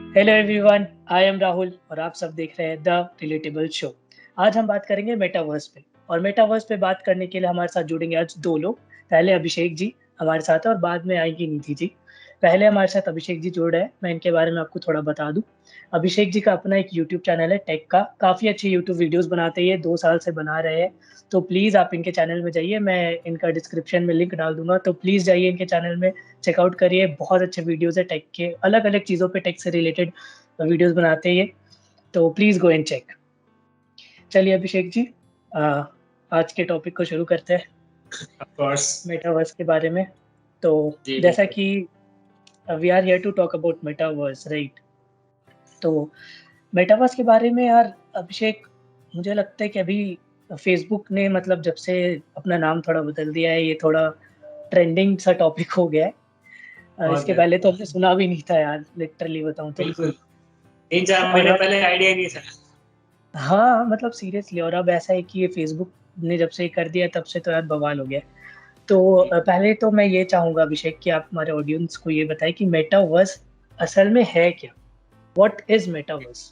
Hello everyone, I am Rahul और आप सब देख रहे हैं द रिलेटेबल शो। आज हम बात करेंगे मेटावर्स पे और मेटावर्स पे बात करने के लिए हमारे साथ जुड़ेंगे आज 2 लोग। पहले अभिषेक जी हमारे साथ हैं और बाद में आएँगी निधि जी। पहले हमारे साथ अभिषेक जी जुड़ रहे हैं, मैं इनके बारे में आपको थोड़ा बता दूँ। अभिषेक जी का अपना एक यूट्यूब चैनल है टेक का, काफ़ी अच्छे यूट्यूब वीडियोज़ बनाते हैं ये, 2 साल से बना रहे हैं। तो प्लीज़ आप इनके चैनल में जाइए, मैं इनका डिस्क्रिप्शन में लिंक डाल दूँगा, तो प्लीज़ जाइए इनके चैनल में, चेकआउट करिए, बहुत अच्छे वीडियोज़ हैं टेक के, अलग-अलग चीज़ों पे टेक से रिलेटेड वीडियोज़ बनाते हैं ये, तो प्लीज़ गो एंड चेक। चलिए अभिषेक जी अ, आज के टॉपिक को शुरू करते हैं, ऑफ कोर्स। मेटावर्स के बारे में। तो जी, जैसा बिल्कुल। कि we are here to talk about metaverse right? तो मेटावर्स के बारे में यार अभिषेक, मुझे लगता है कि अभी फेसबुक ने मतलब जब से अपना नाम थोड़ा बदल दिया है, ये थोड़ा ट्रेंडिंग सा टॉपिक हो गया है। बहुत इसके ज़्यादा। पहले तो हमने सुना भी नहीं था यार, लिटरली बताऊँ तो। बिल्कुल, 3-4 और महीने अब पहले आइडिया ही नहीं था। हाँ, मतलब सीरियसली, और अब ऐसा है कि ये फेसबुक ने जब से ये कर दिया तब से तो यार बवाल हो गया है। तो जी। पहले तो मैं ये चाहूँगा अभिषेक कि आप हमारे ऑडियंस को ये बताएँ कि मेटावर्स असल में है क्या? What is metaverse?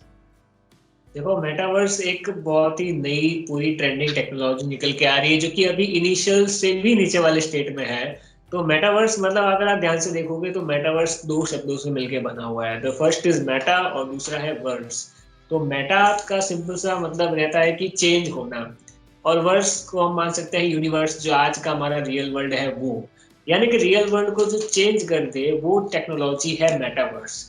देखो, मेटावर्स एक बहुत ही नई पूरी ट्रेंडिंग टेक्नोलॉजी निकल के आ रही है, जो कि अभी इनिशियल से भी नीचे वाले स्टेट में है। तो मेटावर्स मतलब अगर आप ध्यान से देखोगे तो मेटावर्स 2 शब्दों से मिलके बना हुआ है। द फर्स्ट इज़ मेटा और दूसरा है वर्स। तो मेटा का सिंपल सा मतलब रहता है कि चेंज होना, और वर्स को हम मान सकते हैं यूनिवर्स, जो आज का हमारा रियल वर्ल्ड है वो। यानी कि रियल वर्ल्ड को जो चेंज कर दे वो टेक्नोलॉजी है मेटावर्स।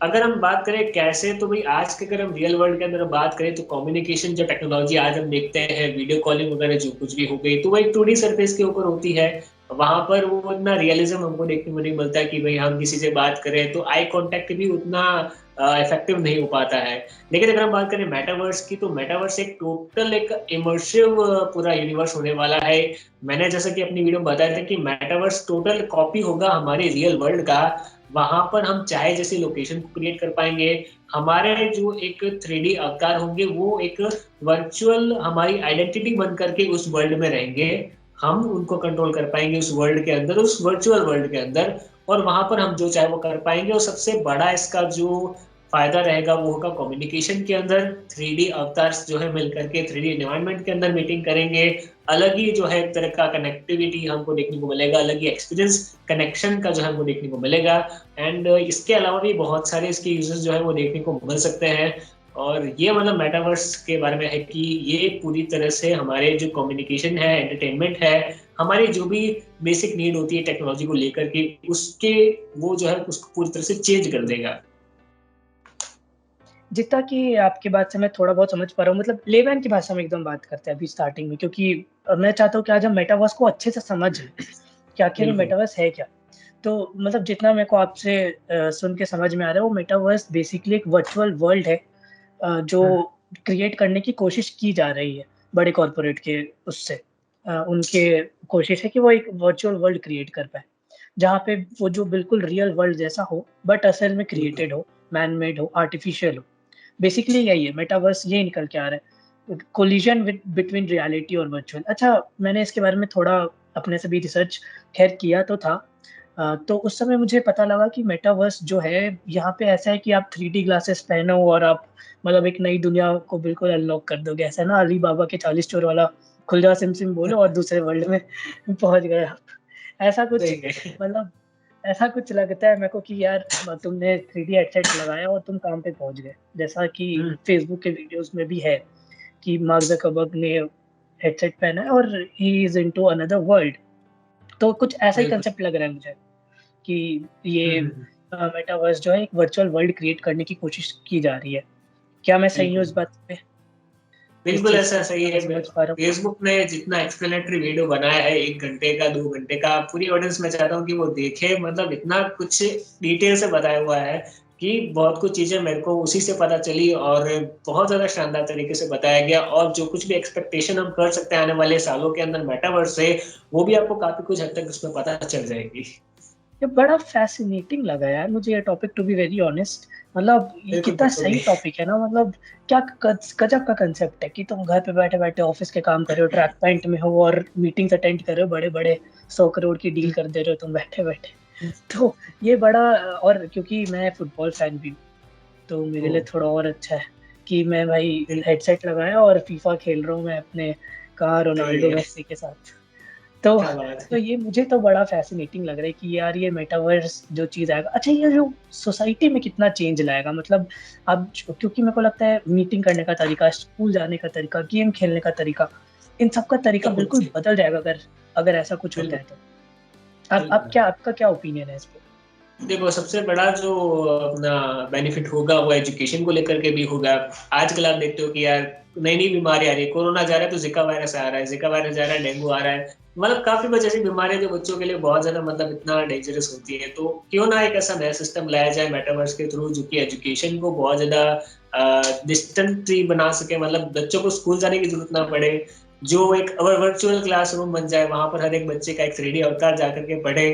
अगर हम बात करें कैसे, तो भाई आज के अगर हम रियल वर्ल्ड के अंदर बात करें तो कम्युनिकेशन जो टेक्नोलॉजी आज हम देखते हैं, वीडियो कॉलिंग वगैरह जो कुछ भी हो गई, तो वो एक 2D सरफेस के ऊपर होती है। वहां पर वो इतना रियलिज्म हमको देखने को नहीं मिलता कि भाई हम किसी से बात करें तो आई कांटेक्ट भी उतना इफेक्टिव नहीं हो पाता है। लेकिन अगर हम बात करें मेटावर्स की, तो मेटावर्स एक टोटल एक इमर्सिव पूरा यूनिवर्स होने वाला है। मैंने जैसा कि अपनी वीडियो में बताया था कि मेटावर्स टोटल कॉपी होगा हमारे रियल वर्ल्ड का। वहां पर हम चाहे जैसे लोकेशन को क्रिएट कर पाएंगे। हमारे जो एक 3D अवतार होंगे वो एक वर्चुअल हमारी आइडेंटिटी बन करके उस वर्ल्ड में रहेंगे। हम उनको कंट्रोल कर पाएंगे उस वर्ल्ड के अंदर, उस वर्चुअल वर्ल्ड के अंदर, और वहां पर हम जो चाहे वो कर पाएंगे। और सबसे बड़ा इसका जो फायदा रहेगा वो होगा कम्युनिकेशन के अंदर। 3D अवतार्स जो है मिलकर के 3D एनवायरनमेंट के अंदर मीटिंग करेंगे। अलग ही जो है एक तरह का कनेक्टिविटी हमको देखने को मिलेगा, अलग ही एक्सपीरियंस कनेक्शन का जो है हमको देखने को मिलेगा। एंड इसके अलावा भी बहुत सारे इसके यूजेस जो है वो देखने को मिल सकते हैं। और ये मतलब मेटावर्स के बारे में है कि ये पूरी तरह से हमारे जो कम्युनिकेशन है, एंटरटेनमेंट है, हमारी जो भी बेसिक नीड होती है टेक्नोलॉजी को लेकर के, उसके वो जो है उसको पूरी तरह से चेंज कर देगा। जितना कि आपकी बात से मैं थोड़ा बहुत समझ पा रहा हूँ, मतलब लेमैन की भाषा में एकदम बात करते हैं अभी स्टार्टिंग में, क्योंकि मैं चाहता हूँ कि आज हम मेटावर्स को अच्छे से समझें कि आखिर ये बिल्कुल। मेटावर्स है क्या? तो मतलब जितना मेरे को आपसे सुन के समझ में आ रहा है, वो मेटावर्स बेसिकली एक वर्चुअल वर्ल्ड है हम्म। जो क्रिएट करने की कोशिश की जा रही है बड़े कॉर्पोरेट के उससे। उनके कोशिश है कि वो एक वर्चुअल वर्ल्ड क्रिएट कर पाएँ, जहाँ पे वो जो बिल्कुल रियल वर्ल्ड जैसा हो, बट असल में बिल्कुल। क्रिएटेड हो, मैन मेड हो, आर्टिफिशियल हो। बेसिकली यही है, मेटावर्स ये निकल के आ रहा है। कोलिजन विद बिटवीन रियलिटी और वर्चुअल। अच्छा, मैंने इसके बारे में थोड़ा अपने से भी रिसर्च खैर किया तो था। तो उस समय मुझे पता लगा कि मेटावर्स जो है, यहाँ पे ऐसा है कि आप 3D ग्लासेस पहनो और आप मतलब एक नई दुनिया को बिल्कुल अनलॉक कर दोगे। ऐसा ना अली बाबा के 40 चोर वाला, खुल जा सिम सिम बोलो और दूसरे वर्ल्ड में पहुँच गए आप। ऐसा कुछ, सही है। मतलब ऐसा कुछ लगता है मेरे को कि यार तुमने 3D हेडसेट लगाया और तुम काम पे पहुँच गए। जैसा कि हम्म। फेसबुक के वीडियोज़ में भी है कि मार्क ज़करबर्ग ने हेडसेट पहना है और he is into another world. तो कुछ ऐसा ही बिल्कुल। कांसेप्ट लग रहा है मुझे कि ये हम्म। मेटावर्स जो है एक वर्चुअल वर्ल्ड क्रिएट करने की कोशिश की जा रही है। क्या मैं सही हूँ बिल्कुल। इस बात पे? इस बिल्कुल चीज़ ऐसा से सही जितना मैं है। समझ पा रहा हूँ? फेसबुक ने जितना एक्सप्लेनेटरी वीडियो बनाया है 1 घंटे का, 2 घंटे का, पूरी ऑडियंस मैं चाहता हूँ कि वो देखे। मतलब इतना कुछ डिटेल से बताया हुआ है कि बहुत कुछ चीजें मेरे को उसी से पता चली, और बहुत ज्यादा शानदार तरीके से बताया गया। और जो कुछ भी एक्सपेक्टेशन हम कर सकते हैं आने वाले सालों के अंदर मेटावर्स से, वो भी आपको काफी कुछ हद तक उसमें पता चल जाएगी। ये बड़ा फ़ैसिनेटिंग लगा यार मुझे ये topic, to be very honest. मतलब ये बिल्कुल, कितना बिल्कुल सही भी। टॉपिक है ना, मतलब क्या गज़ब का कांसेप्ट है कि तुम घर पे बैठे-बैठे ऑफ़िस के काम कर रहे हो, ट्रैक पैंट में हो और मीटिंग्स अटेंड कर रहे हो, बड़े-बड़े 100 करोड़ की डील कर दे रहे हो तुम बैठे-बैठे। तो ये बड़ा, और क्योंकि मैं फुटबॉल फैन भी हूँ, तो मेरे लिए ओह! थोड़ा और अच्छा है कि मैं भाई फिर हेडसेट लगाया और फीफा खेल रहा हूँ मैं अपने कहाँ सही रोनाल्डो, है, मेसी के साथ। तो क्या बात तो है। ये मुझे तो बड़ा फ़ैसिनेटिंग लग रहा है कि यार ये मेटावर्स जो चीज़ आएगा अच्छा ये जो सोसाइटी में कितना चेंज लाएगा मतलब अब क्योंकि मेरे को लगता है मीटिंग करने का तरीका, स्कूल जाने का तरीका, गेम खेलने का तरीका, इन सब का तरीका सब कुछ बिल्कुल चेंज बदल जाएगा अगर अगर ऐसा कुछ होता बिल्कुल, है तो। आप बिल्कुल। क्या आपका क्या ओपिनियन है इस पे? देखो, सबसे बड़ा जो अपना बेनिफिट होगा वो एजुकेशन को लेकर के भी होगा। आजकल आप देखते हो कि यार नई-नई बीमारी आ रही है, कोरोना जा रहा है तो ज़िका वायरस आ रहा है, ज़िका वायरस जा रहा है, डेंगू आ रहा है। मतलब काफ़ी कुछ ऐसी बीमारियाँ जो बच्चों के लिए बहुत ज़्यादा मतलब इतना डेंजरस होती है। तो क्यों ना एक ऐसा नया सिस्टम लाया जाए मेटावर्स के थ्रू जो कि एजुकेशन को बहुत ज़्यादा डिस्टेंटली बना सके, मतलब बच्चों को स्कूल जाने की ज़रूरत ना पड़े। जो एक वर्चुअल क्लासरूम बन जाए, वहाँ पर हर एक बच्चे का एक 3D अवतार जाकर के पढ़े।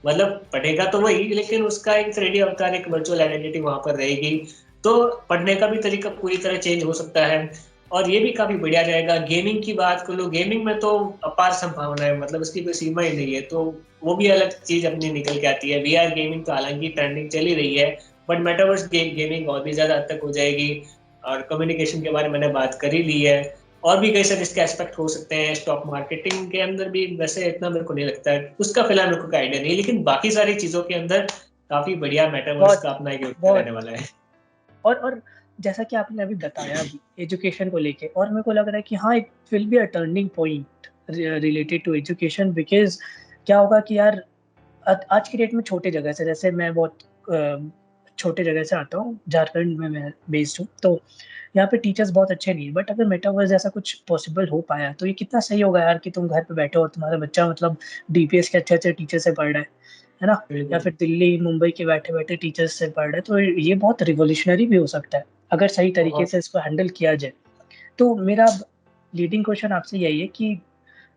मतलब पढ़ेगा तो वही, लेकिन उसका एक 3D अवतार, एक वर्चुअल आइडेंटिटी वहाँ पर रहेगी। तो पढ़ने का भी तरीका पूरी तरह चेंज हो सकता है और ये भी काफ़ी बढ़िया रहेगा। गेमिंग की बात कर लो, गेमिंग में तो अपार संभावना है, मतलब उसकी कोई सीमा ही नहीं है। तो वो भी अलग चीज़ अपनी निकल के आती है। वीआर गेमिंग तो हालाँकि ट्रेंडिंग चल ही रही है, बट मेटावर्स गेमिंग और भी ज़्यादा हद तक हो जाएगी और कम्युनिकेशन के बारे में मैंने बात कर ही ली है। और भी कई सारे इसके एस्पेक्ट हो सकते हैं, स्टॉक मार्केटिंग के अंदर भी वैसे इतना मेरे को नहीं लगता है, उसका फिलहाल मेरे को कोई आइडिया नहीं है, लेकिन बाकी सारी चीज़ों के अंदर काफ़ी बढ़िया मेटावर्स बहुत का अपना एक योगदान रहने बहुत वाला है। और जैसा कि आपने अभी बताया भी एजुकेशन को लेके और मेरे को लग रहा है कि हाँ, it will be a turning point related to education because क्या होगा कि यार आज की डेट में छोटे जगह से जैसे मैं बहुत छोटे जगह से आता हूँ, झारखंड में मैं बेस्ड हूँ, तो यहाँ पे टीचर्स बहुत अच्छे नहीं हैं, बट अगर मेटावर्स जैसा कुछ पॉसिबल हो पाया, तो ये कितना सही होगा यार कि तुम घर पे बैठे हो और तुम्हारा बच्चा मतलब डीपीएस के अच्छे-अच्छे टीचर से पढ़ रहा है ना? या बिल्कुल, फिर दिल्ली, मुंबई के बैठे-बैठे टीचर्स से पढ़ रहा है, तो ये बहुत रिवॉल्यूशनरी भी हो सकता है, अगर सही तरीके बहुत से इसको हैंडल किया जाए। तो मेरा अब लीडिंग क्वेश्चन आपसे यही है कि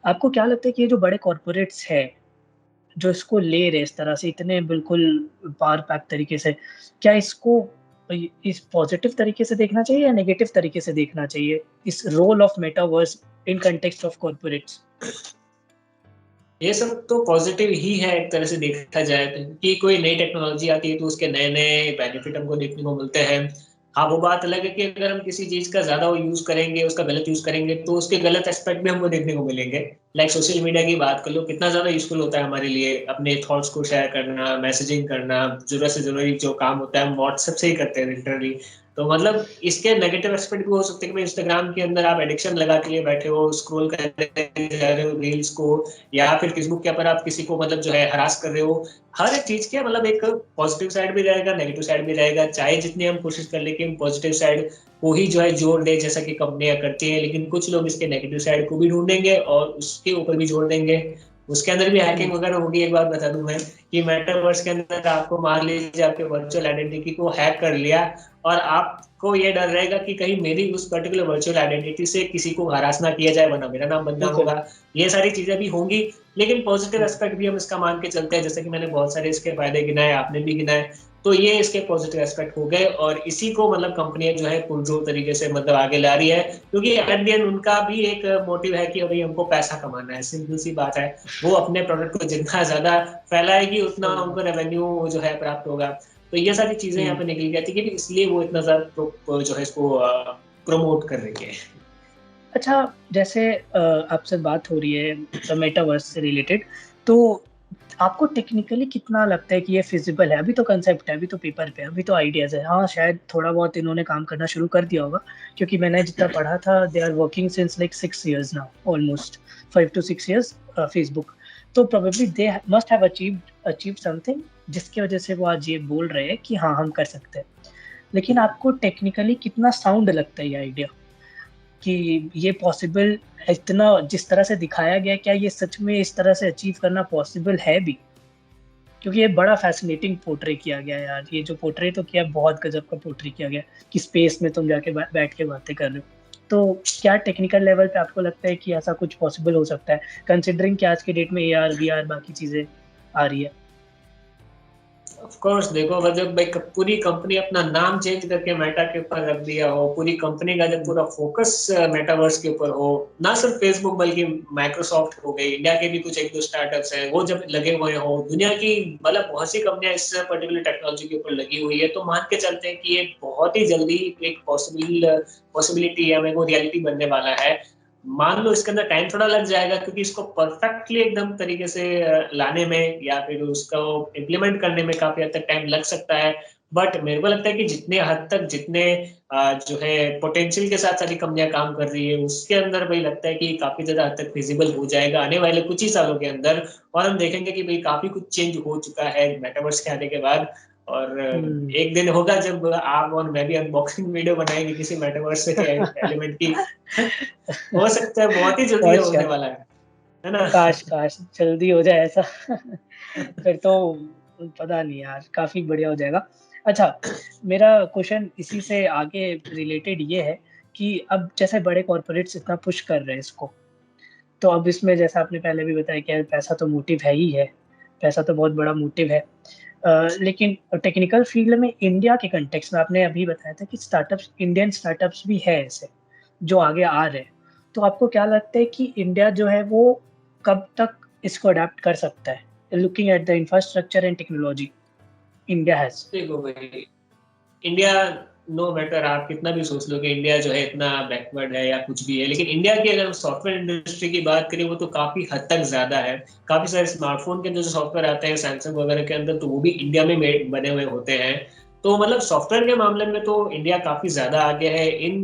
आपको क्या लगता है कि ये जो बड़े कॉर्पोरेट्स हैं जो इसको ले रहे इस तरह से इतने बिल्कुल पावर पैक तरीके से, क्या इसको इस पॉज़िटिव तरीके से देखना चाहिए या नेगेटिव तरीके से देखना चाहिए? इस role of metaverse in context of corporates? ये सब तो पॉज़िटिव ही है एक तरह से देखा जाए तो, कि कोई नई टेक्नोलॉज़ी आती है तो उसके नए-नए बेनिफिट हमको देखने को मिलते हैं। हाँ, वो बात अलग है कि अगर हम किसी चीज़ का ज़्यादा वो यूज़ करेंगे, उसका गलत यूज़ करेंगे, तो उसके गलत एस्पेक्ट भी हमको देखने को मिलेंगे। लाइक सोशल मीडिया की बात कर लो, कितना ज़्यादा यूज़फुल होता है हमारे लिए, अपने थॉट्स को शेयर करना, मैसेजिंग करना, ज़रूरत से ज़रूरी जो काम होता है हम व्हाट्सएप से ही करते हैं लिटरली। तो मतलब इसके नेगेटिव एस्पेक्ट भी हो सकते हैं कि भाई इंस्टाग्राम के अंदर आप एडिक्शन लगा के लिए बैठे हो, स्क्रॉल करते जा रहे हो रील्स को या फिर फेसबुक के ऊपर आप किसी को मतलब जो है हरास कर रहे हो। हर एक चीज़ के मतलब एक पॉजिटिव साइड भी रहेगा, नेगेटिव साइड भी रहेगा। चाहे जितनी हम कोशिश कर लें कि हम पॉजिटिव साइड को ही जो है जोड़ दें जैसा कि कंपनियाँ करती हैं, लेकिन कुछ लोग इसके नेगेटिव साइड को भी ढूँढेंगे और उसके ऊपर भी जोड़ देंगे। उसके अंदर भी हुँ, हैकिंग वगैरह होगी। एक बात बता दूँ मैं कि मेटावर्स के अंदर आपको मान लीजिए आपके वर्चुअल आइडेंटिटी को हैक कर लिया और आपको ये डर रहेगा कि कहीं मेरी उस पर्टिकुलर वर्चुअल आइडेंटिटी से किसी को हरास ना किया जाए वरना मेरा नाम बदनाम बिल्कुल। होगा। ये सारी चीज़ें भी होंगी, लेकिन पॉजिटिव हुँ, एस्पेक्ट भी हम इसका मान के चलते हैं, जैसे कि मैंने बहुत सारे इसके फ़ायदे गिनाए, आपने भी गिनाए। तो ये इसके पॉजिटिव एस्पेक्ट हो गए और इसी को मतलब कंपनियाँ जो है पुरज़ोर तरीके से मतलब आगे ला रही है, क्योंकि एट द एंड उनका भी एक मोटिव है कि भई हमको पैसा कमाना है, सिंपल सी बात है। वो अपने प्रोडक्ट को जितना ज़्यादा फैलाएगी, उतना सही उनको बात। रेवेन्यू जो है प्राप्त होगा। तो ये सारी चीज़ें यहाँ हुँ। पे निकल के आती है कि इसलिए वो इतना ज़्यादा जो है इसको प्रमोट कर रही है। अच्छा, जैसे आपसे बात हो रही है मेटावर्स से रिलेटेड, तो आपको टेक्निकली कितना लगता है कि ये फिज़िबल है? अभी तो कांसेप्ट है, अभी तो पेपर पे है, अभी तो आइडियाज़ है। हाँ, शायद थोड़ा बहुत इन्होंने काम करना शुरू कर दिया होगा, क्योंकि मैंने जितना पढ़ा था they are working since like 6 years now almost 5 to 6 years Facebook. तो probably they must have achieved something जिसकी वजह से वो आज ये बोल रहे हैं कि हाँ, हम कर सकते हैं। लेकिन आपको टेक्निकली कितना साउंड लगता है ये आइडिया? कि ये पॉसिबल इतना जिस तरह से दिखाया गया है, क्या ये सच में इस तरह से अचीव करना पॉसिबल है भी? क्योंकि ये बड़ा फ़ैसिनेटिंग पोर्ट्रे किया गया है यार, ये जो पोर्ट्रे तो किया बहुत गज़ब का पोर्ट्रे किया गया है कि स्पेस में तुम जाके बैठ के बातें कर रहे हो। तो क्या टेक्निकल लेवल पे आपको लगता है कि ऐसा कुछ पॉसिबल हो सकता है? कंसिडरिंग कि आज की डेट में एआर, वीआर बाकी चीज़ें आ रही है? ऑफ कोर्स देखो, अगर जब एक पूरी कंपनी अपना नाम चेंज करके मेटा के ऊपर रख दिया हो, पूरी कंपनी का जब पूरा फोकस मेटावर्स के ऊपर हो, ना सिर्फ फेसबुक बल्कि माइक्रोसॉफ्ट हो गई, इंडिया के भी कुछ एक दो स्टार्टअप्स हैं, वो जब लगे हुए हो, दुनिया की मतलब बहुत सी कंपनियां इस पर्टिकुलर टेक्नोलॉजी के ऊपर लगी हुई है, तो मान के चलते हैं कि ये बहुत ही जल्दी एक पॉसिबिलिटी या मेरे को रियलिटी बनने वाला है। मान लो इसके अंदर टाइम थोड़ा लग जाएगा, क्योंकि इसको परफेक्टली एकदम तरीके से लाने में या फिर उसको इम्प्लीमेंट करने में काफी हद तक टाइम लग सकता है। बट मेरे को लगता है कि जितने हद तक जितने जो है पोटेंशियल के साथ सारी कंपनियां काम कर रही है, उसके अंदर भाई लगता है कि काफी ज्यादा हद तक फिजिबल हो जाएगा आने वाले कुछ ही सालों के अंदर। और हम देखेंगे कि भाई काफी कुछ चेंज हो चुका है मेटावर्स के आने के बाद। और हम्म। एक दिन होगा जब आप और मैं भी अनबॉक्सिंग वीडियो बनाएंगे किसी मेटावर्स के एलिमेंट की। हो सकता है बहुत ही जल्दी ये बहुत होने शायद। वाला है ना? काश काश जल्दी हो जाए ऐसा। फिर तो पता नहीं यार, काफ़ी बढ़िया हो जाएगा। अच्छा, मेरा क्वेश्चन इसी से आगे रिलेटेड ये है कि अब जैसे बड़े कॉर्पोरेट्स इतना पुश कर रहे हैं इसको, तो अब इसमें जैसा आपने पहले भी बताया कि यार पैसा तो मोटिव है ही है, पैसा तो बहुत बड़ा मोटिव है। लेकिन टेक्निकल फ़ील्ड में इंडिया के कॉन्टेक्स्ट में आपने अभी बताया था कि स्टार्टअप्स, इंडियन स्टार्टअप्स भी हैं ऐसे, जो आगे आ रहे हैं। तो आपको क्या लगता है कि इंडिया जो है वो कब तक इसको अडॉप्ट कर सकता है? Looking at the infrastructure and technology India has. देखो भाई, इंडिया, नो मैटर आप कितना भी सोच लो कि इंडिया जो है इतना बैकवर्ड है या कुछ भी है, लेकिन इंडिया की अगर हम सॉफ्टवेयर इंडस्ट्री की बात करें, वो तो काफी हद तक ज्यादा है। काफी सारे स्मार्टफोन के अंदर जो सॉफ्टवेयर आते हैं सैमसंग वगैरह के अंदर, तो वो भी इंडिया में बने हुए होते हैं। तो मतलब सॉफ्टवेयर के मामले में तो इंडिया काफी ज्यादा आगे है। इन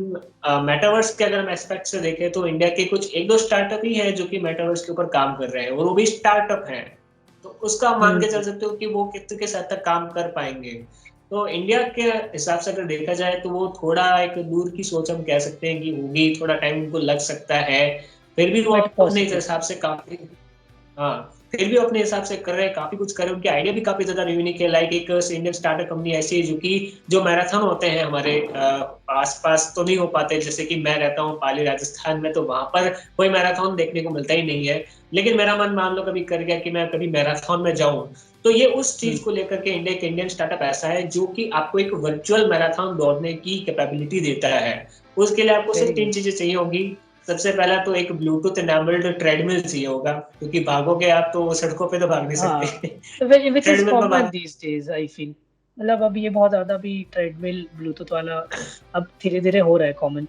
मेटावर्स के अगर हम एस्पेक्ट से देखें, तो इंडिया के कुछ एक दो स्टार्टअप ही है जो कि मेटावर्स के ऊपर काम कर रहे हैं, और वो भी स्टार्टअप है। तो उसका आप मान के चल हुँ, सकते हो कि वो कितने किस हद तक काम कर पाएंगे। तो इंडिया के हिसाब से अगर देखा जाए, तो वो थोड़ा एक दूर की सोच हम कह सकते हैं कि होगी, थोड़ा टाइम उनको लग सकता है। फिर भी वो बट अपने पॉसिबल। हिसाब से काफी, हाँ, फिर भी अपने हिसाब से कर रहे हैं, काफी कुछ कर रहे हैं। उनके आइडिया भी काफी ज्यादा यूनिक है। लाइक एक इंडियन स्टार्टअप कंपनी ऐसी है जो कि जो मैराथन होते हैं हमारे आसपास तो नहीं हो पाते, जैसे कि मैं रहता हूँ पाली राजस्थान में, तो वहां पर कोई मैराथन देखने को मिलता ही नहीं है। लेकिन मेरा मन मान लो कभी कर गया कि मैं कभी मैराथन में जाऊं, तो ये उस हुँ, चीज को लेकर के इंडिया, एक इंडियन स्टार्टअप ऐसा है जो कि आपको एक वर्चुअल मैराथन दौड़ने की कैपेबिलिटी देता है। उसके लिए आपको वेरी सिर्फ गुड। तीन चीजें चाहिए होंगी। सबसे पहला तो एक ब्लूटूथ एनेबल्ड ट्रेडमिल चाहिए होगा, क्योंकि भागोगे आप तो सड़कों पे तो भाग नहीं हाँ, सकते। व्हिच इज़ ट्रेडमिल पे कॉमन भाग, दीज़ डेज़ आई फ़ील। मतलब अब ये बहुत ज़्यादा भी ट्रेडमिल, ब्लूटूथ वाला अब धीरे-धीरे हो रहा है कॉमन,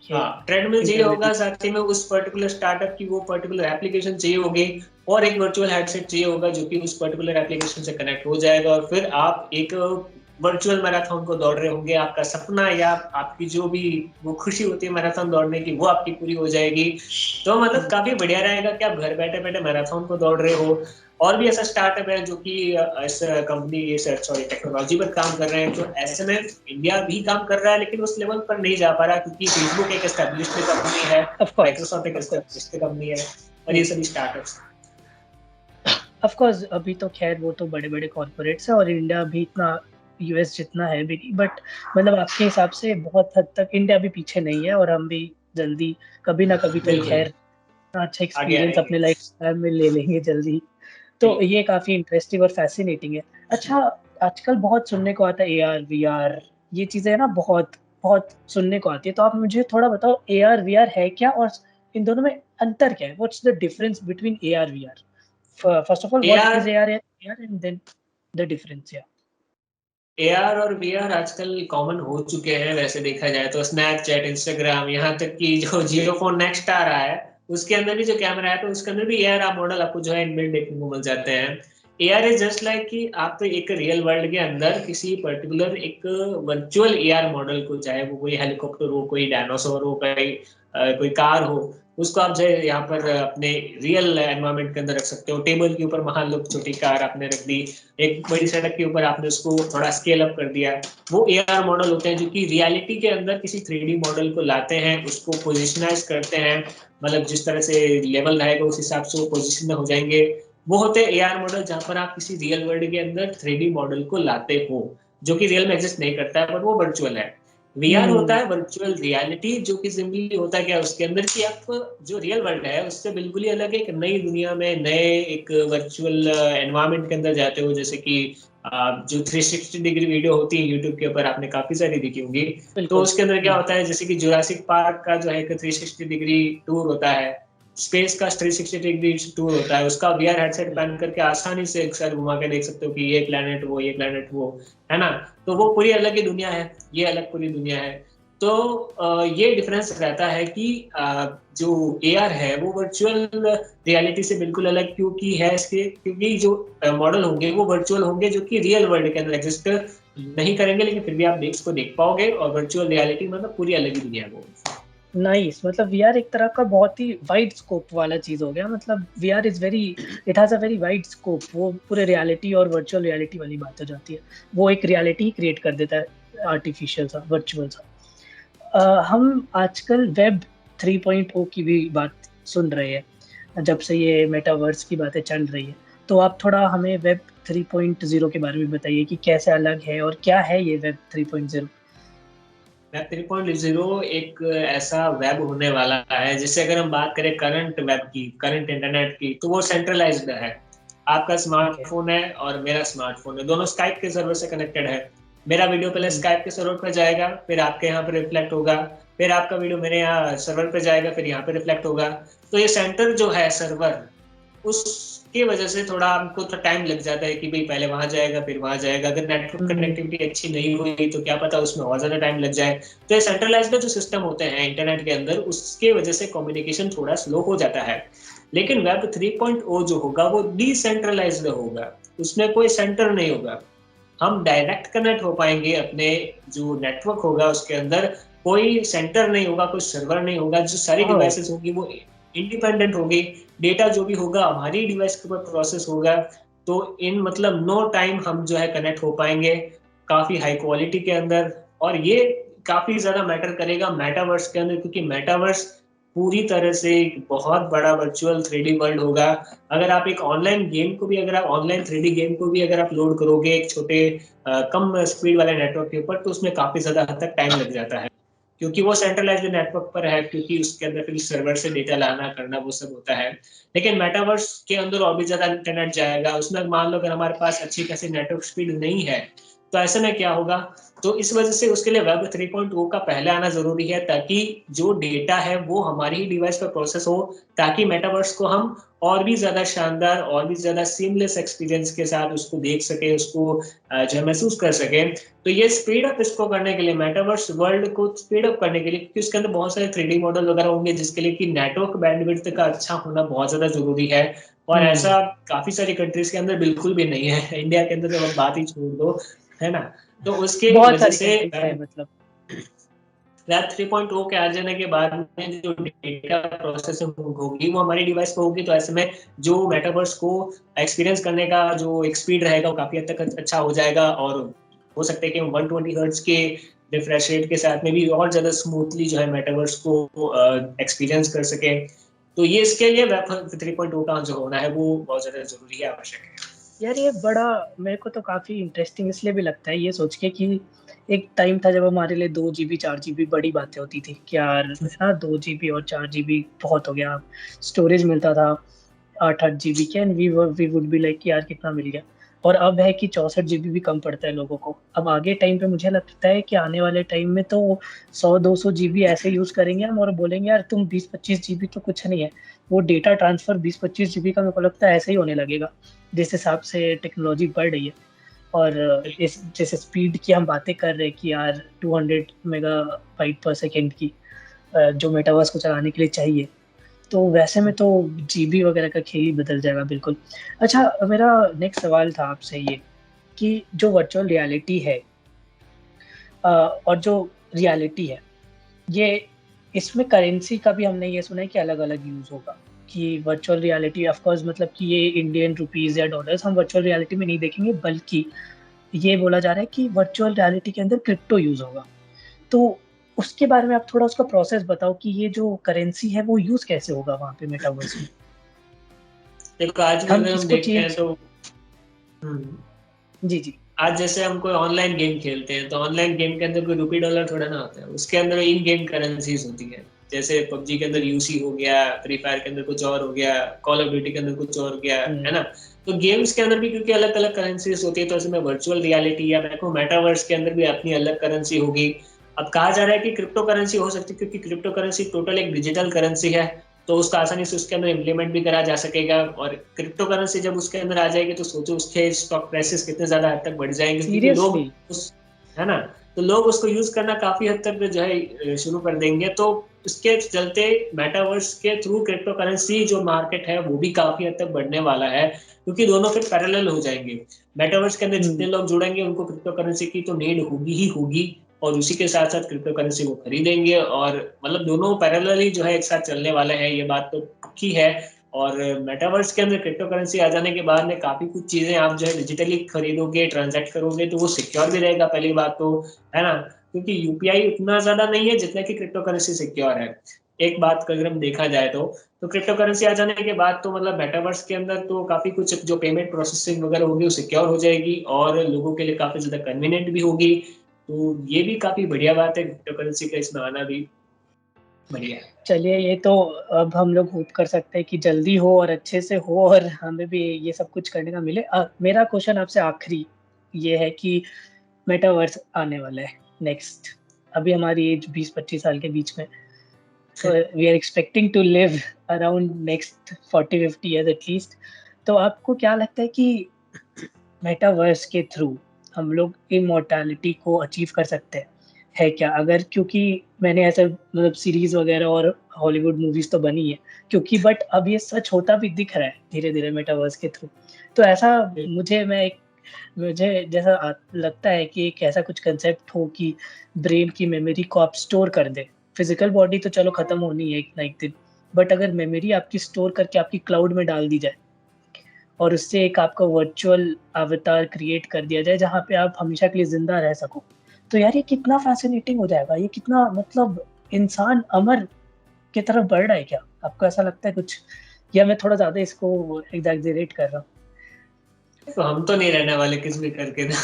ये हाँ, ट्रेडमिल चाहिए इंटरनेट। होगा, साथ ही में उस पर्टिकुलर स्टार्टअप की वो पर्टिकुलर एप्लीकेशन चाहिए होगी, और एक वर्चुअल हेडसेट चाहिए होगा जो कि उस पर्टिकुलर एप्लीकेशन से कनेक्ट हो जाएगा, और फिर आप एक वर्चुअल मैराथन को दौड़ रहे होंगे। आपका सपना या आपकी जो भी वो खुशी होती है मैराथन दौड़ने की, वो आपकी पूरी हो जाएगी। तो मतलब हुँ, काफी बढ़िया रहेगा कि आप घर बैठे बैठे मैराथन को दौड़ रहे हो। और भी ऐसा स्टार्टअप है जो कि इस कंपनी, इस सॉरी टेक्नोलॉजी पर काम कर रहे हैं। तो ऐसे में इंडिया भी काम कर रहा है, लेकिन उस लेवल पर नहीं जा पा रहा, क्योंकि फेसबुक एक एस्टेब्लिश्ड कंपनी है, माइक्रोसॉफ्ट एक ऑफ़ कोर्स। एस्टेब्लिश्ड कंपनी है, और ये हुँ, सभी स्टार्टअप्स। ऑफ़ कोर्स अभी तो ख़ैर वो तो बड़े-बड़े कॉर्पोरेट्स हैं और इंडिया भी इतना यूएस जितना है भी नहीं, बट मतलब आपके हिसाब से बहुत हद तक इंडिया भी पीछे नहीं है और हम भी जल्दी कभी ना कभी तो बिल्कुल ख़ैर अच्छा आगे एक्सपीरियंस आएंगे। अपने लाइफ़स्टाइल में ले लेंगे जल्दी। तो बिल्कुल। ये काफ़ी इंटरेस्टिंग और फ़ैसिनेटिंग है। अच्छा, आजकल बहुत सुनने को आता है एआर, वीआर, ये चीज़ें ना बहुत बहुत सुनने को आती है। तो आप मुझे थोड़ा बताओ एआर, वीआर है क्या और इन दोनों में अंतर क्या है? What's the difference between AR, VR? First of all, what AR is AR and then the difference, yeah. AR और वीआर आजकल कॉमन हो चुके हैं, वैसे देखा जाए तो स्नैपचैट, इंस्टाग्राम, यहाँ तक कि जो जियो फोन नेक्स्ट आ रहा है, उसके अंदर भी जो कैमरा है, तो उसके अंदर भी एआर मॉडल आपको जो है इनबिल्ट देखने को मिल जाते हैं। एआर इज जस्ट लाइक कि आप तो एक रियल वर्ल्ड के अंदर किसी पर्टिकुलर एक वर्चुअल एआर मॉडल को, चाहे वो कोई हेलीकॉप्टर हो, कोई डायनासोर हो, कोई कार हो, उसको आप जो है यहाँ पर अपने रियल एनवायरनमेंट के अंदर रख सकते हो। टेबल के ऊपर मान लो छोटी कार आपने रख दी, एक बड़ी सड़क के ऊपर आपने उसको थोड़ा स्केल अप कर दिया। वो एआर मॉडल होते हैं जो कि रियलिटी के अंदर किसी 3D मॉडल को लाते हैं, उसको पोजिशनाइज करते हैं, मतलब जिस तरह से लेवल रहेगा उस हिसाब से वो पोजिशन में हो जाएंगे। वो होते हैं एआर मॉडल, जहां पर आप किसी रियल वर्ल्ड के अंदर 3D मॉडल को लाते हो, जो कि रियल में एग्जिस्ट नहीं करता है, पर वो वर्चुअल है। वीआर होता हुँ, है वर्चुअल रियलिटी, जो कि सिंपली होता है क्या उसके अंदर कि आप जो रियल वर्ल्ड है उससे बिल्कुल ही अलग एक नई दुनिया में, नए एक वर्चुअल एनवायरनमेंट के अंदर जाते हो। जैसे कि जो 360 डिग्री वीडियो होती है यूट्यूब के ऊपर, आपने काफी सारी देखी होंगी। तो बिल्कुल। उसके अंदर क्या होता है, जैसे कि जुरासिक पार्क का जो है एक 360 डिग्री टूर होता है, स्पेस का 360 डिग्री टूर होता है, उसका वीआर हेडसेट पहन करके आसानी से एक साथ घुमा के देख सकते हो कि ये प्लेनेट वो, ये प्लेनेट वो, है ना। तो वो पूरी अलग ही दुनिया है, ये अलग पूरी दुनिया है। तो ये डिफरेंस रहता है कि जो एआर है वो वर्चुअल रियलिटी से बिल्कुल अलग क्योंकि है इसके, क्योंकि जो मॉडल होंगे वो वर्चुअल होंगे, जो कि रियल वर्ल्ड के अंदर एग्जिस्ट नहीं करेंगे, लेकिन फिर भी आप इसको देख पाओगे। और वर्चुअल रियलिटी मतलब पूरी अलग ही दुनिया है वो। नाइस, मतलब वीआर एक तरह का बहुत ही वाइड स्कोप वाला चीज हो गया। मतलब VR is very, it has a very wide scope. वो पूरे रियलिटी और वर्चुअल रियलिटी वाली बात हो जाती है। वो एक रियलिटी क्रिएट कर देता है, आर्टिफिशियल सा, वर्चुअल सा। हम आजकल वेब 3.0 की भी बात सुन रहे हैं, जब से ये मेटावर्स की बातें चल रही है। तो आप थोड़ा हमें वेब 3.0 के बारे में बताइए कि कैसे अलग है और क्या है ये वेब 3.0। वेब 3.0 एक ऐसा वेब होने वाला है, जिससे अगर हम बात करें करंट वेब की, करंट इंटरनेट की, तो वो सेंट्रलाइज्ड है। आपका ओके। स्मार्टफोन है और मेरा स्मार्टफोन है, दोनों स्काइप के सर्वर से कनेक्टेड है। मेरा वीडियो पहले हम्म। स्काइप के सर्वर पर जाएगा, फिर आपके यहाँ पे रिफ्लेक्ट होगा, फिर आपका वीडियो मेरे यहाँ सर्वर पे जाएगा, फिर यहाँ पे रिफ्लेक्ट होगा। तो ये सेंटर जो है सर्वर, उसकी वजह से थोड़ा हमको तो टाइम लग जाता है कि भाई पहले वहां जाएगा फिर वहां जाएगा। अगर नेटवर्क हम्म। कनेक्टिविटी अच्छी नहीं हुई तो क्या पता उसमें और ज्यादा टाइम लग जाए। तो ये सेंट्रलाइज्ड जो सिस्टम होते हैं इंटरनेट के अंदर, उसके वजह से कम्युनिकेशन थोड़ा स्लो हो जाता है। लेकिन वेब 3.0 जो होगा वो डिसेंट्रलाइज्ड होगा, उसमें कोई सेंटर नहीं होगा। हम डायरेक्ट कनेक्ट हो पाएंगे अपने जो नेटवर्क होगा उसके अंदर। कोई सेंटर नहीं होगा, कोई सर्वर नहीं होगा, जो सारी ओह। डिवाइसेस होगी वो इंडिपेंडेंट होगी। डेटा जो भी होगा हमारी डिवाइस के ऊपर प्रोसेस होगा। तो इन मतलब नो टाइम हम जो है कनेक्ट हो पाएंगे, काफी हाई क्वालिटी के अंदर। और ये काफी ज्यादा मैटर करेगा मेटावर्स के अंदर, क्योंकि मेटावर्स पूरी तरह से एक बहुत बड़ा वर्चुअल 3D वर्ल्ड होगा। अगर आप एक ऑनलाइन गेम को भी, अगर आप ऑनलाइन 3D गेम को भी अगर आप लोड करोगे एक छोटे कम स्पीड वाले नेटवर्क के ऊपर, तो उसमें काफी ज्यादा हद तक टाइम लग जाता है, क्योंकि वो सेंट्रलाइज्ड नेटवर्क पर है, क्योंकि उसके अंदर फिर सर्वर से डेटा लाना करना वो सब होता है। लेकिन मेटावर्स के अंदर और भी ज्यादा इंटरनेट जाएगा उसमें। मान लो अगर हमारे पास अच्छी खासी नेटवर्क स्पीड नहीं है, तो ऐसे में क्या होगा। तो इस वजह से उसके लिए वेब 3.0 का पहले आना जरूरी है, ताकि जो डेटा है वो हमारी ही डिवाइस पर प्रोसेस हो, ताकि मेटावर्स को हम और भी ज्यादा शानदार, और भी ज्यादा सीमलेस एक्सपीरियंस के साथ उसको देख सके, उसको जो है महसूस कर सके। तो ये स्पीड अप इसको करने के लिए, मेटावर्स वर्ल्ड को स्पीड अप करने के लिए, क्योंकि उसके अंदर बहुत सारे 3D मॉडल वगैरह होंगे, जिसके लिए कि नेटवर्क बैंडविड्थ का अच्छा होना बहुत ज्यादा जरूरी है। और हम्म। ऐसा काफी सारी कंट्रीज के अंदर बिल्कुल भी नहीं है। इंडिया के अंदर तो अब बात ही छोड़ दो, है ना। तो उसके बहुत वजह सारी से कंट्रीज है मतलब। वेब 3.0 के आ जाने के बाद में जो डेटा प्रोसेसिंग होगी वो हमारी डिवाइस पे होगी। तो ऐसे में जो मेटावर्स को एक्सपीरियंस करने का जो एक स्पीड रहेगा वो काफी हद तक अच्छा हो जाएगा। और हो सकता है कि हम 120 हर्ट्ज के रिफ्रेश रेट के साथ में भी और ज्यादा स्मूथली जो है मेटावर्स को एक्सपीरियंस कर सके। तो ये इसके लिए वेब 3.0 का जो होना है वो बहुत ज्यादा जरूरी है, आवश्यक है। यार ये बड़ा, मेरे को तो काफी इंटरेस्टिंग इसलिए भी लगता है ये सोच के कि एक टाइम था जब हमारे लिए 2 GB 4 GB बड़ी बातें होती थी कि यार, हाँ 2 GB और 4 GB बहुत हो गया। स्टोरेज मिलता था 8-8 GB के, and we would be like कि यार कितना मिल गया। और अब है कि 64 GB भी कम पड़ता है लोगों को। अब आगे टाइम पे मुझे लगता है कि आने वाले टाइम में तो 100-200 GB ऐसे यूज करेंगे हम, और बोलेंगे यार तुम 20-25 GB तो कुछ नहीं है। वो डेटा ट्रांसफर 20-25 GB का मेरे को लगता है ऐसे ही होने लगेगा, जिस हिसाब से टेक्नोलॉजी बढ़ रही है। और इस जैसे स्पीड की हम बातें कर रहे हैं कि यार 200 MB/s की, जो मेटावर्स को चलाने के लिए चाहिए, तो वैसे में तो जीबी वगैरह का खेल ही बदल जाएगा बिल्कुल। अच्छा, मेरा नेक्स्ट सवाल था आपसे ये कि जो वर्चुअल रियलिटी है, और जो रियलिटी है, ये इसमें करेंसी का भी हमने ये सुना है कि अलग अलग यूज होगा। कि वर्चुअल रियलिटी ऑफ कोर्स, मतलब कि ये इंडियन रुपीज या डॉलर्स हम वर्चुअल रियलिटी में नहीं देखेंगे, बल्कि ये बोला जा रहा है कि वर्चुअल रियलिटी के अंदर क्रिप्टो यूज होगा। तो उसके बारे में आप थोड़ा उसका प्रोसेस बताओ कि ये जो करेंसी है वो यूज कैसे होगा वहां पे मेटावर्स में। देखो आज हम अगर हम इसको देखते हैं चेंज। तो हम्म, जी जी। आज जैसे हम कोई ऑनलाइन गेम खेलते हैं, तो ऑनलाइन गेम के अंदर कोई रुपी डॉलर थोड़ा ना होता है, उसके अंदर इन गेम करेंसीज होती है। जैसे पबजी के अंदर यूसी हो गया, फ्री फायर के अंदर कुछ और हो गया, कॉल ऑफ ड्यूटी के अंदर कुछ और हो गया, है ना? तो गेम्स के अंदर भी क्योंकि अलग अलग करेंसीज होती है, तो इसमें वर्चुअल रियलिटी या मैं कहूँ मेटावर्स के अंदर भी अपनी अलग करेंसी होगी। अब कहा जा रहा है कि क्रिप्टो करेंसी हो सकती है, क्योंकि क्रिप्टो करेंसी टोटल एक डिजिटल करेंसी है, तो उसका आसानी से उसके अंदर इम्प्लीमेंट भी करा जा सकेगा। और क्रिप्टो करेंसी जब उसके अंदर आ जाएगी तो सोचो उसके स्टॉक प्राइसेस कितने ज्यादा हद तक बढ़ जाएंगे, क्योंकि लोग सीरियसली। उस, है ना, तो लोग उसको यूज करना काफी हद तक जो है शुरू कर देंगे। तो इसके चलते मेटावर्स के थ्रू क्रिप्टो करेंसी जो मार्केट है वो भी काफी हद तक बढ़ने वाला है, क्योंकि दोनों फिर पैरेलल हो जाएंगे। मेटावर्स के अंदर जितने लोग जुड़ेंगे उनको क्रिप्टो करेंसी की तो नीड होगी ही होगी, और उसी के साथ साथ क्रिप्टो करेंसी वो खरीदेंगे, और मतलब दोनों पैरेलल ही जो है एक साथ चलने वाले हैं, ये बात तो पक्की है। और मेटावर्स के अंदर क्रिप्टो करेंसी आ जाने के बाद में काफी कुछ चीजें आप जो है डिजिटली खरीदोगे, ट्रांजैक्ट करोगे, तो वो सिक्योर भी रहेगा पहली बात तो, है ना? क्योंकि यूपीआई उतना ज्यादा नहीं है जितना कि क्रिप्टो करेंसी सिक्योर है। एक बात अगर हम देखा जाए तो क्रिप्टो करेंसी आ जाने के बाद तो मतलब मेटावर्स के अंदर तो काफी कुछ जो पेमेंट प्रोसेसिंग वगैरह होगी वो सिक्योर हो जाएगी, और लोगों के लिए काफी ज्यादा कन्वीनियंट भी होगी। तो ये भी काफी बढ़िया बात है, क्रिप्टो करेंसी का इसमें आना भी बढ़िया है। चलिए, ये तो अब हम लोग होप कर सकते हैं कि जल्दी हो और अच्छे से हो और हमें भी ये सब कुछ करने का मिले। मेरा क्वेश्चन आपसे आखिरी ये है कि मेटावर्स आने वाला है नेक्स्ट, अभी हमारी एज 20-25 साल के बीच में, तो we are expecting to live around next 40-50 years at least. तो आपको क्या लगता है कि मेटावर्स के थ्रू हम लोग इमॉर्टैलिटी को अचीव कर सकते हैं, है क्या? अगर क्योंकि मैंने ऐसा मतलब सीरीज़ वगैरह और हॉलीवुड मूवीज़ तो बनी है, क्योंकि बट अब ये सच होता भी दिख रहा है धीरे-धीरे मेटावर्स के थ्रू। तो ऐसा मुझे जैसा लगता है कि एक ऐसा कुछ कांसेप्ट हो कि ब्रेन की मेमोरी को आप स्टोर कर दें। फिज़िकल बॉडी तो चलो खत्म होनी है एक ना एक दिन, बट अगर मेमोरी आपकी स्टोर करके आपकी क्लाउड में डाल दी जाए और उससे एक आपका वर्चुअल अवतार क्रिएट कर दिया जाए जहाँ पे आप हमेशा के लिए ज़िंदा रह सको। तो यार ये कितना फ़ैसिनेटिंग हो जाएगा, ये कितना मतलब इंसान अमर की तरफ बढ़ रहा है क्या? आपको ऐसा लगता है कुछ? या मैं थोड़ा ज़्यादा इसको एग्ज़ैजरेट कर रहा हूँ? तो हम तो नहीं रहने वाले किस भी करके ना।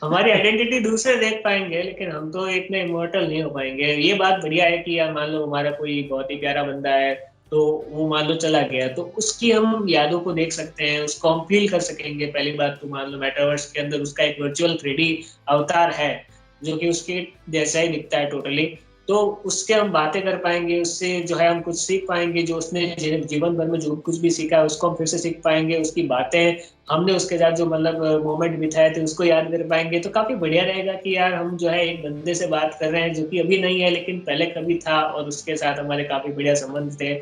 हमारी आइडेंटिटी दूसरे देख पाएंगे, लेकिन हम तो इतने इमोर्टल नहीं हो पाएंगे। ये बात बढ़िया है कि यार मान लो हमारा कोई बहुत ही प्यारा बंदा है, तो वो मान लो चला गया, तो उसकी हम यादों को देख सकते हैं, उसको हम फील कर सकेंगे। पहली बात तो मान लो मेटावर्स के अंदर उसका एक वर्चुअल 3D अवतार है, जो कि उसके जैसा ही दिखता है टोटली। तो उसके हम बातें कर पाएंगे, उससे जो है हम कुछ सीख पाएंगे, जो उसने जीवन भर में जो कुछ भी सीखा है उसको हम फिर से सीख पाएंगे, उसकी बातें हमने उसके साथ जो मतलब मोमेंट बिताए थे उसको याद कर पाएंगे। तो काफी बढ़िया रहेगा कि यार हम जो है एक बंदे से बात कर रहे हैं जो कि अभी नहीं है लेकिन पहले कभी था, और उसके साथ हमारे काफी बढ़िया संबंध थे।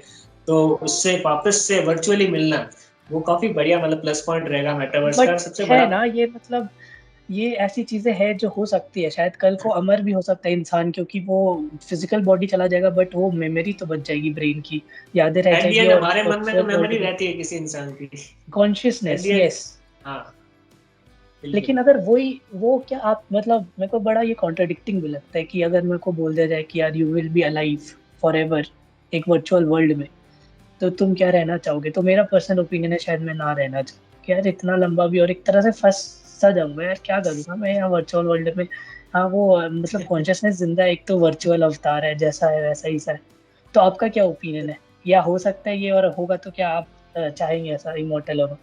तो उससे वापस से वर्चुअली मिलना वो काफी बढ़िया मतलब प्लस पॉइंट रहेगा मेटावर्स का। बट सबसे है बड़ा ना ये मतलब ये ऐसी चीज़ें हैं जो हो सकती है, शायद कल को अमर भी हो सकता है इंसान, क्योंकि वो फिज़िकल बॉडी चला जाएगा बट वो मेमोरी तो बच जाएगी ब्रेन की, यादें रह एट दी जाएगी एंड और हमारे मन में तो वर्चुअल वर्ल्ड मेमोरी में रहती है किसी इंसान की। At consciousness, the end, yes. हाँ बिल्कुल। लेकिन अगर वो क्या आप मतलब मेरे को बड़ा ये कॉन्ट्रडिक्टिंग भी लगता है कि अगर मेरे को बोल दिया जाए कि यार you will be alive forever एक वर्चुअल वर्ल्ड में, तो तुम क्या रहना चाहोगे? तो मेरा पर्सनल ओपिनियन है शायद मैं ना रहना चाहूँ कि यार इतना लंबा भी और एक तरह से फँस सा जाऊँगा यार, क्या करूँगा मैं यहाँ वर्चुअल वर्ल्ड में? हाँ, वो मतलब कॉन्शियसनेस ज़िंदा है, एक तो वर्चुअल अवतार है, जैसा है वैसा ही सा है। तो आपका क्या ओपिनियन है? या हो सकता है ये, और होगा तो क्या आप चाहेंगे ऐसा इमॉर्टल होना?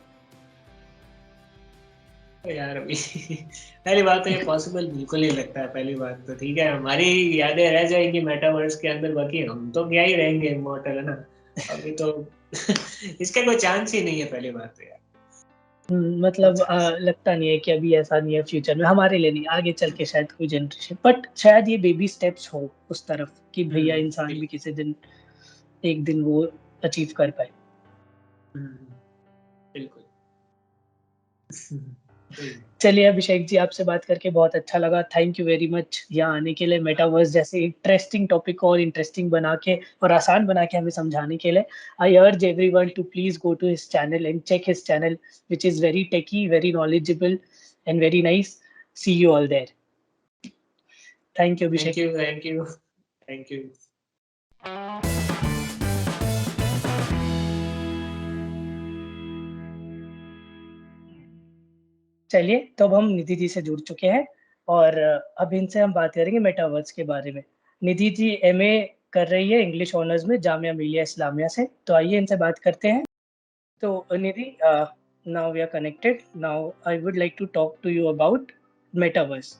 तो यार अभी पहली बात तो ये पॉसिबल बिल्कुल नहीं लगता है। पहली बात तो ठीक है, हमारी यादें रह जाएंगी मेटावर्स के अंदर, बाकी हम तो क्या ही रहेंगे इमोर्टल, है ना? अभी तो इसका कोई चांस ही नहीं है पहली बात तो यार। मतलब लगता नहीं है कि अभी ऐसा नहीं है फ्यूचर में, हमारे लिए नहीं, आगे चल के शायद कोई जनरेशन, बट शायद ये बेबी स्टेप्स हो उस तरफ कि भैया इंसान भी किसी दिन एक दिन वो अचीव कर पाए। बिल्कुल। चलिए अभिषेक जी, आपसे बात करके बहुत अच्छा लगा। थैंक यू वेरी मच यहाँ आने के लिए, मेटावर्स जैसे इंटरेस्टिंग टॉपिक को और इंटरेस्टिंग बना के और आसान बना के हमें समझाने के लिए। I urge everyone to please go to his channel and check his channel which is very techy, very knowledgeable and very nice. See you all there. Thank you thank Abhishek. You, thank you, thank you. चलिए, तो अब हम निधि जी से जुड़ चुके हैं और अब इनसे हम बात करेंगे मेटावर्स के बारे में। निधि जी एमए कर रही है इंग्लिश ऑनर्स में जामिया मिलिया इस्लामिया से। तो आइए इनसे बात करते हैं। तो Nidhi, now we are connected. Now I would like to talk to you about metaverse.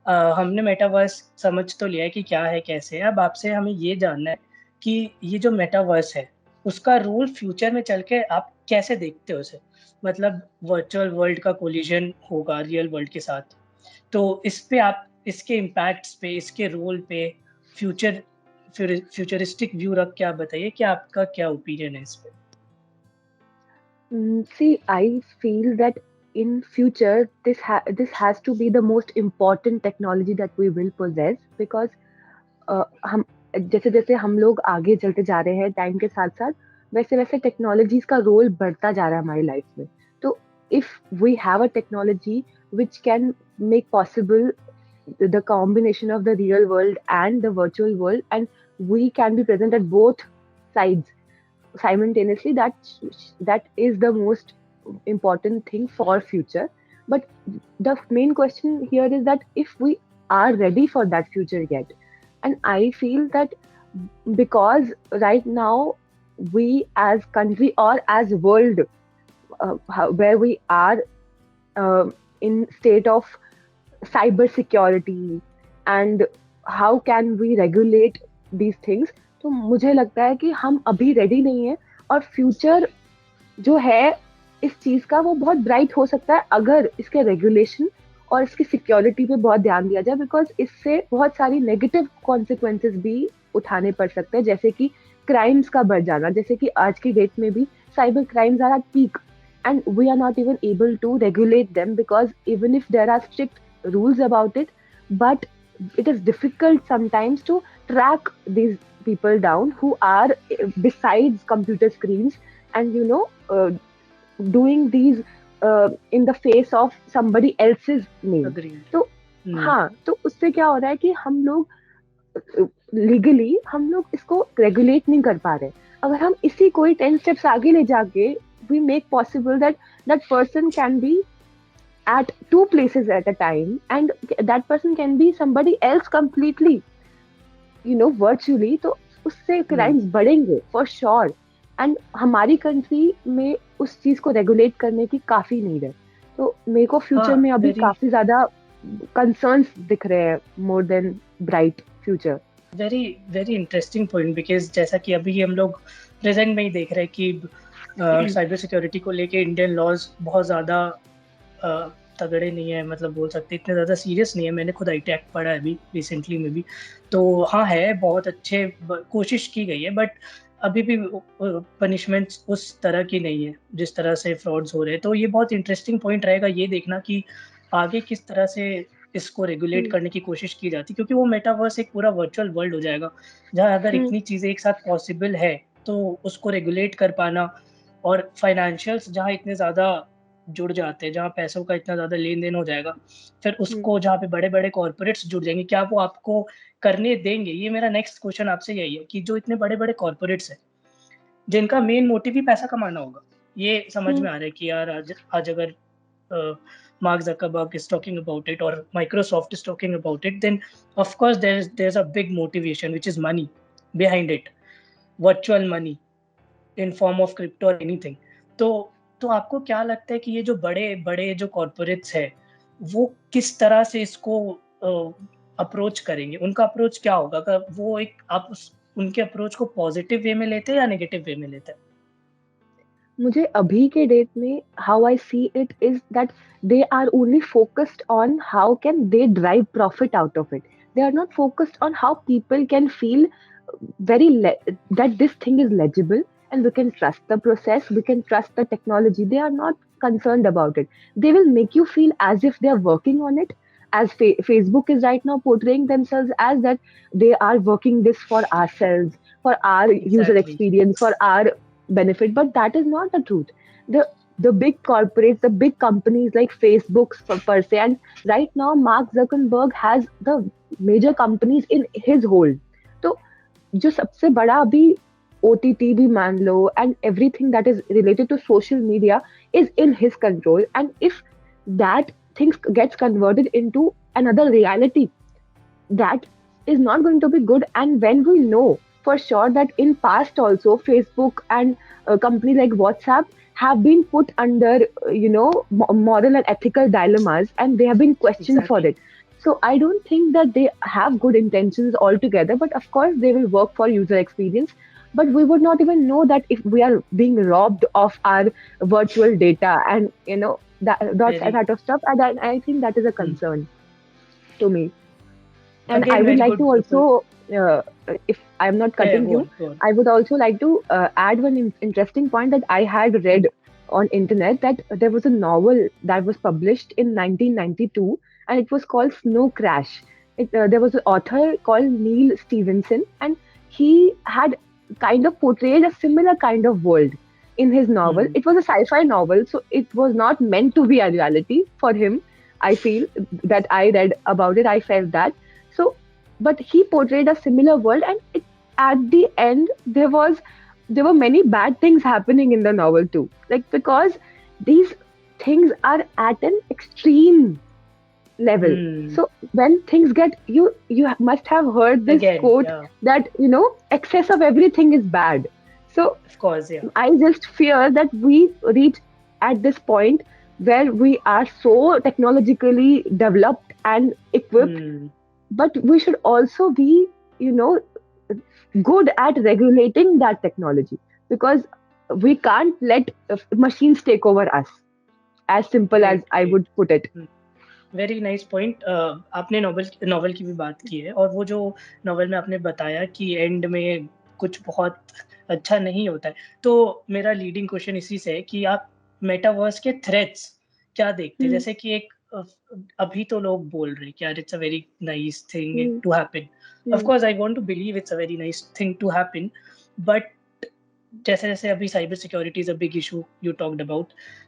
हमने मेटावर्स समझ तो लिया है कि क्या है, कैसे है। अब आपसे हमें ये जानना है कि ये जो मेटावर्स है, उसका रोल फ्यूचर में चल के आप कैसे देखते हो उसे? मतलब वर्चुअल वर्ल्ड का कोलिजन होगा रियल वर्ल्ड के साथ। तो इस पे आप इसके इम्पैक्ट्स पे, इसके रोल पे फ्यूचर फ्यूचरिस्टिक व्यू रख के आप बताइए कि आपका क्या ओपिनियन है इस पे? See, I feel that in future this has to be the most important technology that we will possess because हम जैसे जैसे हम लोग आगे चलते जा रहे हैं टाइम के साथ साथ वैसे वैसे टेक्नोलॉजीज का रोल बढ़ता जा रहा है हमारी लाइफ में. तो if we have a technology which can make possible the combination of the real world and the virtual world, and we can be present at both sides simultaneously, that is the most important thing for future. But the main question here is that if we are ready for that future yet. And I feel that because right now we as country or as world, where we are in state of cyber security, and how can we regulate these things, तो मुझे लगता है कि हम अभी ready नहीं है. और फ्यूचर जो है इस चीज का वो बहुत ब्राइट हो सकता है अगर इसके रेगुलेशन और इसकी सिक्योरिटी पे बहुत ध्यान दिया जाए, बिकॉज इससे बहुत सारी नेगेटिव कॉन्सिक्वेंसेस भी उठाने पड़ सकते हैं, जैसे कि क्राइम्स का बढ़ जाना. जैसे कि आज की डेट में भी cyber crimes are at peak and we are not even able to regulate them, because even if there are strict rules about it, but it is difficult sometimes to track these people down who are besides computer screens and doing these in the face of somebody else's name. Agreed. तो हाँ, तो उससे क्या हो रहा है कि हम लोग लीगली हम लोग इसको रेगुलेट नहीं कर पा रहे. अगर हम इसी कोई 10 steps आगे ले जाके we make possible that that person can be at 2 places at a time, and that person can be somebody else completely, virtually, तो उससे क्राइम्स बढ़ेंगे for sure. एंड हमारी कंट्री में उस चीज को रेगुलेट करने की काफी नीड है. तो मेरे को फ्यूचर में अभी काफी ज्यादा कंसर्न्स दिख रहे हैं more than bright future. Very very interesting point, because जैसा कि अभी हम लोग प्रेजेंट में ही देख रहे हैं कि साइबर सिक्योरिटी को लेके इंडियन लॉज बहुत ज़्यादा तगड़े नहीं है, मतलब बोल सकते इतने ज़्यादा सीरियस नहीं है. मैंने खुद IT एक्ट पढ़ा है अभी रिसेंटली में भी. तो हाँ है, बहुत अच्छे कोशिश की गई है, बट अभी भी पनिशमेंट्स उस तरह की नहीं है जिस तरह से फ्रॉड्स हो रहे हैं. तो ये बहुत इंटरेस्टिंग पॉइंट रहेगा ये देखना कि आगे किस तरह से इसको रेगुलेट करने की कोशिश की जाती है, क्योंकि वो मेटावर्स एक पूरा वर्चुअल वर्ल्ड हो जाएगा जहाँ अगर इतनी चीज़ें एक साथ पॉसिबल है तो उसको रेगुलेट कर पाना, और फाइनेंशियल्स जहाँ इतने ज़्यादा जुड़ जाते हैं, जहाँ पैसों का इतना ज़्यादा लेन-देन हो जाएगा, फिर उसको जहाँ पे बड़े-बड़े कॉर्पोरेट्स जुड़ जाएँगे, क्या वो आपको करने देंगे? ये मेरा नेक्स्ट क्वेश्चन आपसे यही है कि जो इतने बड़े-बड़े कॉर्पोरेट्स हैं, जिनका मेन मोटिव ही पैसा कमाना होगा, ये समझ में आ रहा है कि यार आज अगर Mark Zuckerberg is talking about it or Microsoft is talking about it, then of course there's a big motivation, which is money behind it, virtual money in form of crypto or anything. तो आपको क्या लगता है कि ये जो बड़े-बड़े जो कॉर्पोरेट्स हैं, वो किस तरह से इसको अप्रोच करेंगे? उनका अप्रोच क्या होगा? अगर वो उनके अप्रोच को पॉजिटिव वे में लेते हैं या नेगेटिव वे में लेते हैं? मुझे अभी के डेट में how I see it is that they are only focused on how can they drive profit out of it. They are not focused on how people can feel that this thing is legible and we can trust the process, we can trust the technology. They are not concerned about it. They will make you feel as if they are working on it, as Facebook is right now portraying themselves as that they are working this for ourselves, for our user experience, for our benefit. But that is not the truth. The big corporates, the big companies like Facebook per se, and right now Mark Zuckerberg has the major companies in his hold. तो जो सबसे बड़ा अभी OTT भी मान लो, and everything that is related to social media is in his control. And if that thing gets converted into another reality, that is not going to be good. And when we know for sure that in past also Facebook and a company like WhatsApp have been put under moral and ethical dilemmas, and they have been questioned for Exactly. it. So I don't think that they have good intentions altogether, but of course they will work for user experience. But we would not even know that if we are being robbed of our virtual data, and that Very. sort of stuff. And I think that is a Hmm. concern to me. And I Again, would very like to good. also, uh, if I'm not Yeah, yeah, cutting go you, on, go on. I would also like to add one interesting point that I had Hmm. read on internet, that there was a novel that was published in 1992, and it was called Snow Crash. There was an author called Neil Stevenson, and he had kind of portrayed a similar kind of world in his novel. Hmm. It was a sci-fi novel, so it was not meant to be a reality for him. I feel that I read about it, I felt that. So, but he portrayed a similar world, and at the end there were many bad things happening in the novel too. Like, because these things are at an extreme level. Hmm. So when things get, you must have heard this Again, quote yeah, that excess of everything is bad. So of course, yeah. I just fear that we reach at this point where we are so technologically developed and equipped, Hmm. but we should also be, you know, good at regulating that technology, because we can't let machines take over us. As simple as Great, I great. would put it. Very nice point. आपने novel novel की भी बात की है, और वो जो novel में आपने बताया कि एंड में कुछ बहुत अच्छा नहीं होता है। तो मेरा लीडिंग क्वेश्चन इसी से है कि आप मेटावर्स के थ्रेट्स क्या देखते हैं? Hmm, जैसे कि एक अभी तो लोग बोल रहे हैं कि यार it's a very nice thing hmm, to happen. Of hmm, course I want to believe it's a very nice thing to happen, but जैसे-जैसे अभी cyber security is a big issue you talked about,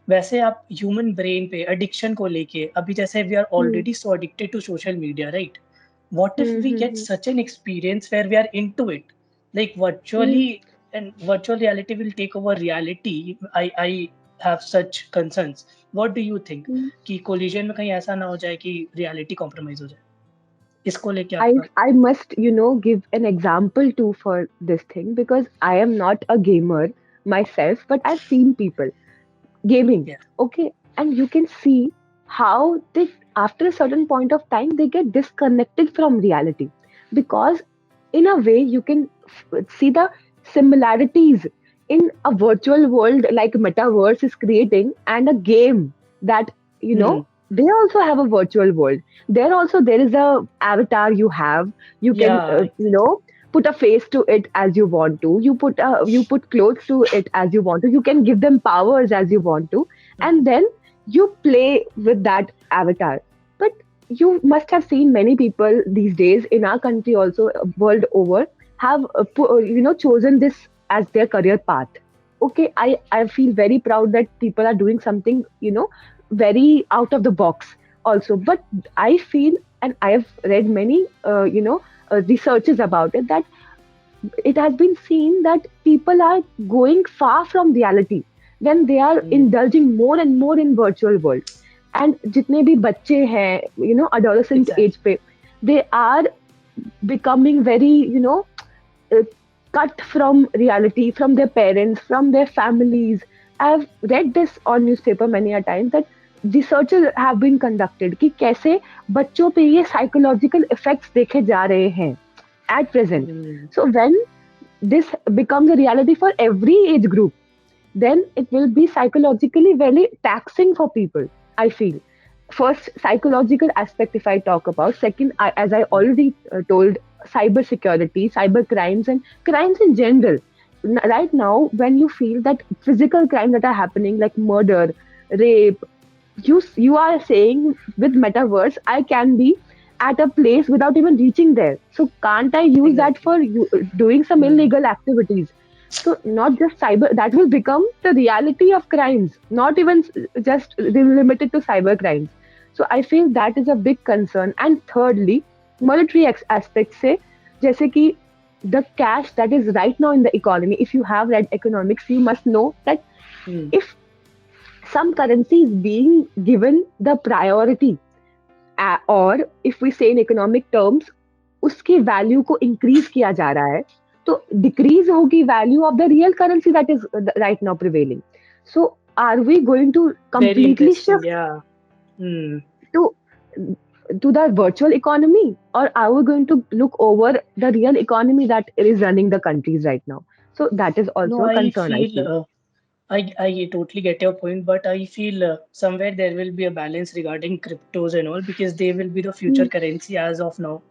वैसे आप human brain पे addiction को लेके अभी जैसे we are hmm, already so addicted to social media, right? What if hmm, we hmm, get such an experience where we are into it, like hmm, virtually, and virtual reality will take over reality? I have such concerns. What do you think? hmm. कि collision में कहीं ऐसा ना हो जाए कि reality compromise हो जाए? इसको लेके I आपका I must, give an example too for this thing, because I am not a gamer myself, but I've seen people gaming. yeah. Okay, and you can see how they, after a certain point of time, they get disconnected from reality, because in a way you can see the similarities in a virtual world like metaverse is creating, and a game that, you know Hmm. they also have a virtual world. There also there is a avatar you have. You can Yeah, exactly. put a face to it as you want to. You put clothes to it as you want to. You can give them powers as you want to, Hmm. and then you play with that avatar. But you must have seen many people these days in our country also, world over, have chosen this as their career path. Okay, I feel very proud that people are doing something, very out of the box also. But I feel, and I have read many researches about it, that it has been seen that people are going far from reality when they are Hmm. indulging more and more in virtual world. And जितने भी बच्चे हैं, adolescent age Exactly. पे, they are becoming very, uh, cut from reality, from their parents, from their families. I've read this on newspaper many a time, that researches have been conducted कि कैसे बच्चों पे ये psychological effects देखे जा रहे हैं at present. Hmm. So when this becomes a reality for every age group, then it will be psychologically very taxing for people, I feel. First, psychological aspect, if I talk about. Second, as I already told, cyber security, cyber crimes, and crimes in general. Right now, when you feel that physical crimes that are happening, like murder, rape, you are saying with metaverse I can be at a place without even reaching there. So can't I use that Exactly. for doing some Hmm. illegal activities? So not just cyber, that will become the reality of crimes, not even just limited to cyber crimes. So I feel that is a big concern. And thirdly, monetary aspects say, जैसे कि the cash that is right now in the economy, if you have read economics, you must know that Hmm. if some currency is being given the priority, or if we say in economic terms, उसकी value को increase किया जा रहा है, तो decrease होगी value of the real currency that is right now prevailing. So are we going to Very completely interesting. shift Yeah. Hmm. to the virtual economy, or are we going to look over the real economy that is running the countries right now? So that is No, also a I concern, I feel feel. I totally get your point, but I feel somewhere there will be a balance regarding cryptos and all because they will be the future Hmm, currency as of now,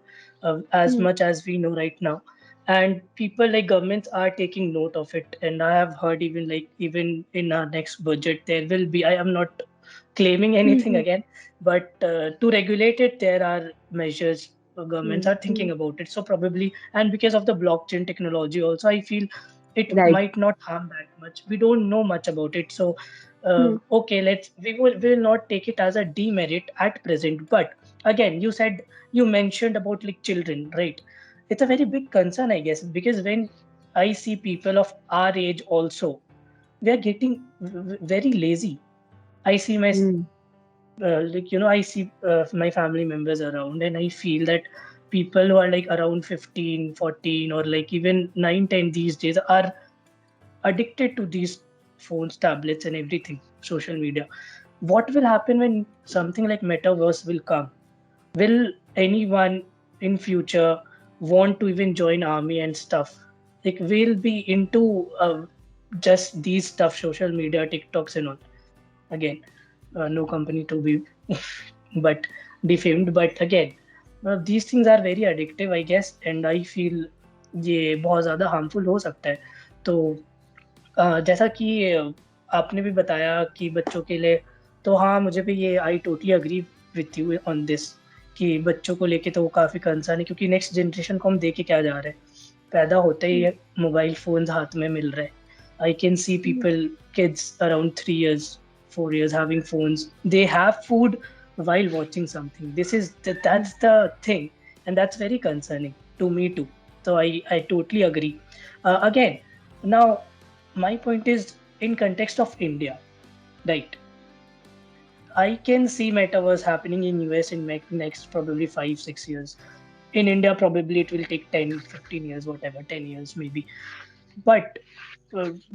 as hmm, much as we know right now. And people like governments are taking note of it. And I have heard even in our next budget there will be. I am not claiming hmm, anything hmm, again, but to regulate it, there are measures governments hmm, are hmm. thinking about it. So probably, and because of the blockchain technology, also I feel it Right. might not harm that much. We don't know much about it, so Hmm, okay, we will not take it as a demerit at present. But again, you mentioned about like children, right? It's a very big concern, I guess, because when I see people of our age also, they are getting very lazy. I see hmm, I see my family members around, and I feel that people who are like around 15, 14, or like even 9, 10 these days are addicted to these phones, tablets, and everything, social media. What will happen when something like metaverse will come? Will anyone in future want to even join army and stuff? Like we'll be into just these stuff, social media, TikToks, and all. Again, no company to be but defamed. But again, these things are very addictive, I guess, and I feel ये बहुत ज़्यादा harmful हो सकता है. तो जैसा कि आपने भी बताया कि बच्चों के लिए, तो हाँ, मुझे भी ये I totally agree with you on this कि बच्चों को लेके तो वो काफ़ी कंसर्न है क्योंकि नेक्स्ट जनरेशन को हम देके क्या जा रहे हैं? पैदा होते ही hmm, मोबाइल फ़ोन्स हाथ में मिल रहे हैं. I can see hmm, people, kids around 3 years, 4 years having phones. They have food while watching something. hmm. That's the thing, and that's very concerning to me too. So I totally agree. Again, now my point is in context of India, right? I can see metaverse happening in US in next probably 5, 6 years. In India, probably it will take 10, 15 years, whatever, 10 years maybe. But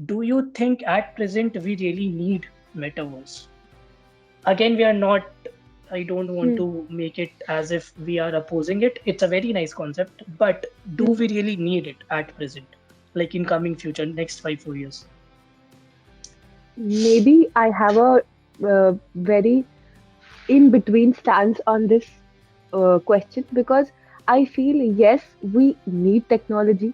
do you think at present we really need metaverse? Again, we are not, I don't want Hmm, to make it as if we are opposing it. It's a very nice concept, but do hmm. we really need it at present? Like in coming future, next 5, 4 years? Maybe I have a very in between stance on this question, because I feel yes, we need technology.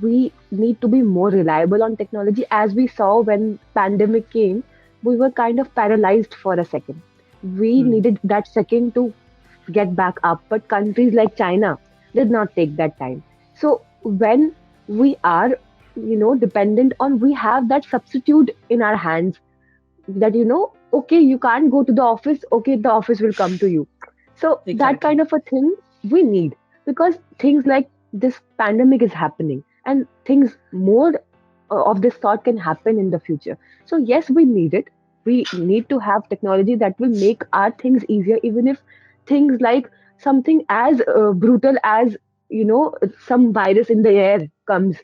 We need to be more reliable on technology. As we saw when pandemic came, we were kind of paralyzed for a second. We Hmm. needed that second to get back up, but countries like China did not take that time. So when we are, dependent on, we have that substitute in our hands, that okay, you can't go to the office, okay, the office will come to you. So that kind Exactly. of a thing we need, because things like this pandemic is happening, and things more of this sort can happen in the future. So yes, we need it. We need to have technology that will make our things easier, even if things like something as brutal as, some virus in the air comes,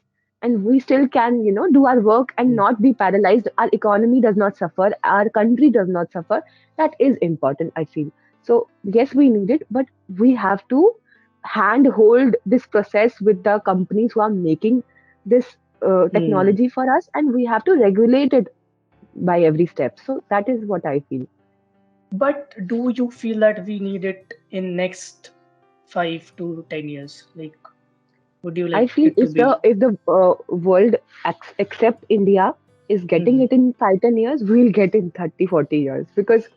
and we still can, do our work and Hmm. not be paralyzed. Our economy does not suffer, our country does not suffer. That is important, I feel. So yes, we need it, but we have to hand hold this process with the companies who are making this Hmm. technology for us, and we have to regulate it by every step. So that is what I feel. But do you feel that we need it in next 5 to 10 years? Like, would you I like feel it to be? if the world except India is getting Hmm. it in 5-10 years, we'll get in 30-40 years, because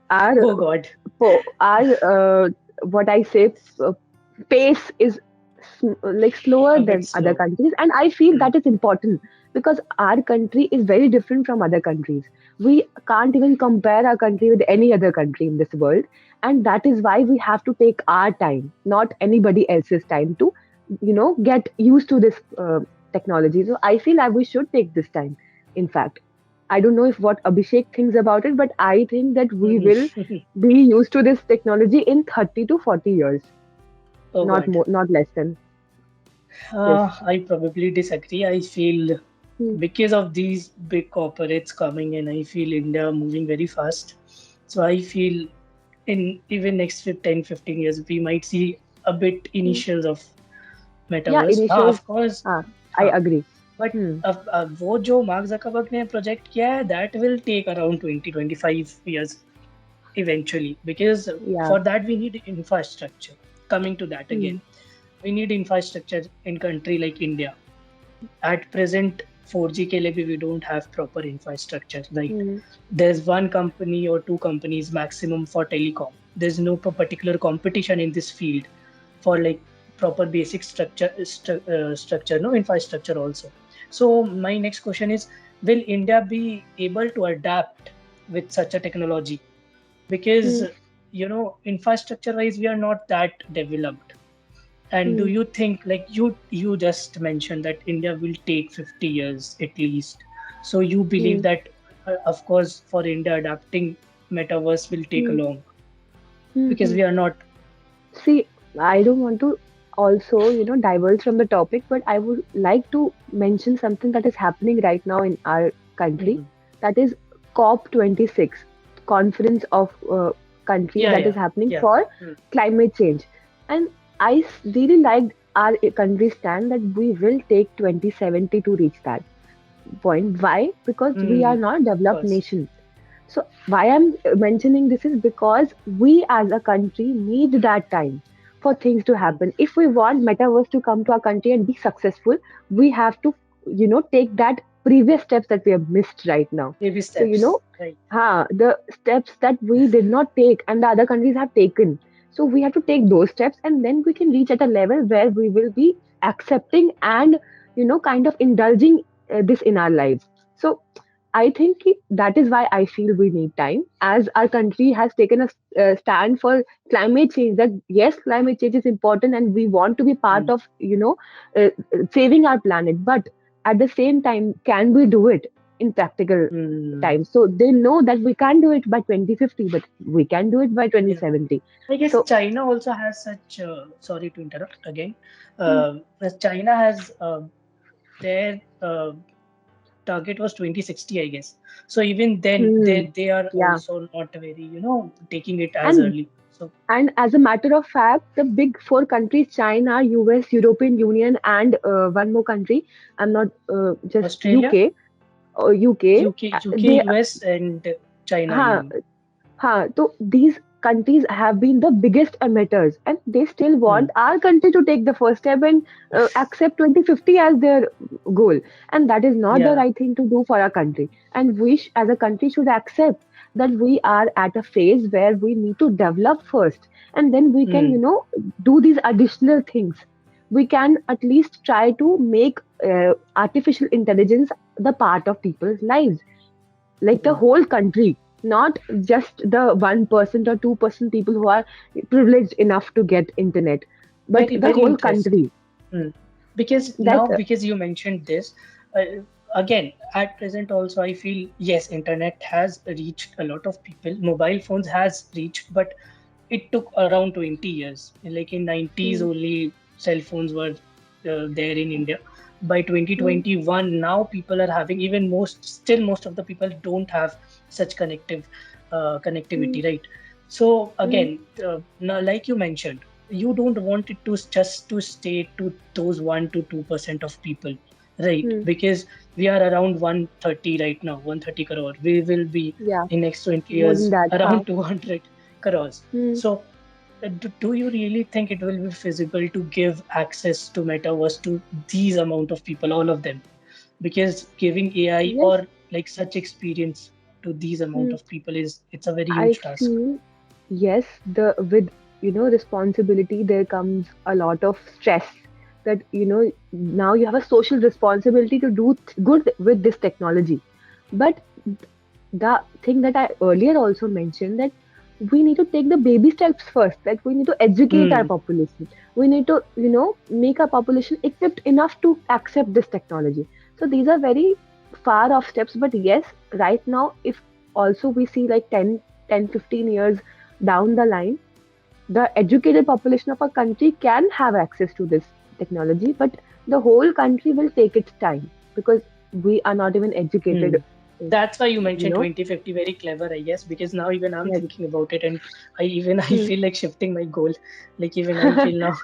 our Oh God. our what I say, uh, pace is like slower A bit than other slow. countries, and I feel Hmm. that is important, because our country is very different from other countries. We can't even compare our country with any other country in this world, and that is why we have to take our time, not anybody else's time, to get used to this technology. So I feel that we should take this time. In fact, I don't know if what Abhishek thinks about it, but I think that we will be used to this technology in 30 to 40 years, Oh not God. more, not less than. Yes. I probably disagree. I feel Hmm. because of these big corporates coming in, I feel India moving very fast. So I feel in even next 10, 15 years, we might see a bit Hmm. initials of Yeah, metaverse. हाँ, initials. of course, हाँ, I हाँ, agree. but Hmm. अब वो जो mark Zuckerberg ने project किया है, that will take around 20-25 years eventually, because Yeah. for that we need infrastructure. Coming to that Hmm. again, we need infrastructure in country like India. At present, 4G के लिए भी we don't have proper infrastructure, right? Hmm. There's one company or two companies maximum for telecom. There's no particular competition in this field for like proper basic structure, no infrastructure also. So my next question is, will India be able to adapt with such a technology? Because Hmm. infrastructure wise we are not that developed. And do Hmm. you think, like you just mentioned that India will take 50 years at least. So you believe Hmm. that, of course, for India adapting metaverse will take a Hmm. long, Hmm. because Hmm. we are not. See, I don't want to also, diverge from the topic, but I would like to mention something that is happening right now in our country. Mhm. That is COP26, Conference of Countries Yeah, that is yeah, happening yeah. for Mm, climate change. And really liked our country stand that we will take 2070 to reach that point. Why? Because we are not of developed course. nation. So why I'm mentioning this is because we as a country need that time for things to Mm. happen. If we want metaverse to come to our country and be successful, we have to, take that previous steps that we have missed right now. Baby So, steps, right? the steps that we did not take and the other countries have taken. So we have to take those steps and then we can reach at a level where we will be accepting and, kind of indulging this in our lives. So I think that is why I feel we need time, as our country has taken a stand for climate change. That yes, climate change is important, and we want to be part Mm. of, saving our planet. But at the same time, can we do it in practical Mm. time? So they know that we can't do it by 2050, but we can do it by Yeah. 2070. I guess So China also has such. Sorry to interrupt again. hmm, As China has their target was 2060, I guess. So even then, hmm, they are yeah, also not very, taking it as and early. So as a matter of fact, the big four countries, China, US, European Union, and one more country, I'm not just Australia, UK, UK, UK, they, US, and China, you ha, mean? so these countries have been the biggest emitters, and they still Hmm. want our country to take the first step and accept 2050 as their goal. And that is not the Yeah. right thing to do for our country. And we, as a country, should accept that we are at a phase where we need to develop first, and then we can, Hmm. do these additional things. We can at least try to make artificial intelligence the part of people's lives, like the Hmm. whole country, not just the 1% or 2% people who are privileged enough to get internet, but Very, the very whole interesting. country. Hmm. Because That now, because you mentioned this, again, at present also, I feel yes, internet has reached a lot of people. Mobile phones has reached, but it took around 20 years. Like in 90s, mm, only cell phones were there in India. By mm, 2021, now people are having, even most of the people don't have such mm, connectivity, right? So mm, again, now like you mentioned, you don't want it to just to stay to those 1 to 2% of people, right? mm, Because we are around 130 right now, 130 crore. We will be yeah, in next 20 more than years that, huh? around 200 crores. Mm, So do you really think it will be feasible to give access to metaverse to these amount of people, all of them? Because giving AI yes. or like such experience to these amount Mm, of people is, it's a very I huge task. feel yes, the with responsibility there comes a lot of stress, that now you have a social responsibility to do good with this technology. But the thing that I earlier also mentioned, that we need to take the baby steps first. That we need to educate our Hmm. population. We need to, make our population equipped enough to accept this technology. So these are very far off steps. But yes, right now, if also we see like 10, 10, 15 years down the line, the educated population of our country can have access to this technology, but the whole country will take its time because we are not even educated. That's why you You mentioned know, 2050, very clever, I guess, because now even I'm yes. thinking about it, and I Hmm. feel like shifting my goal. Like even I feel now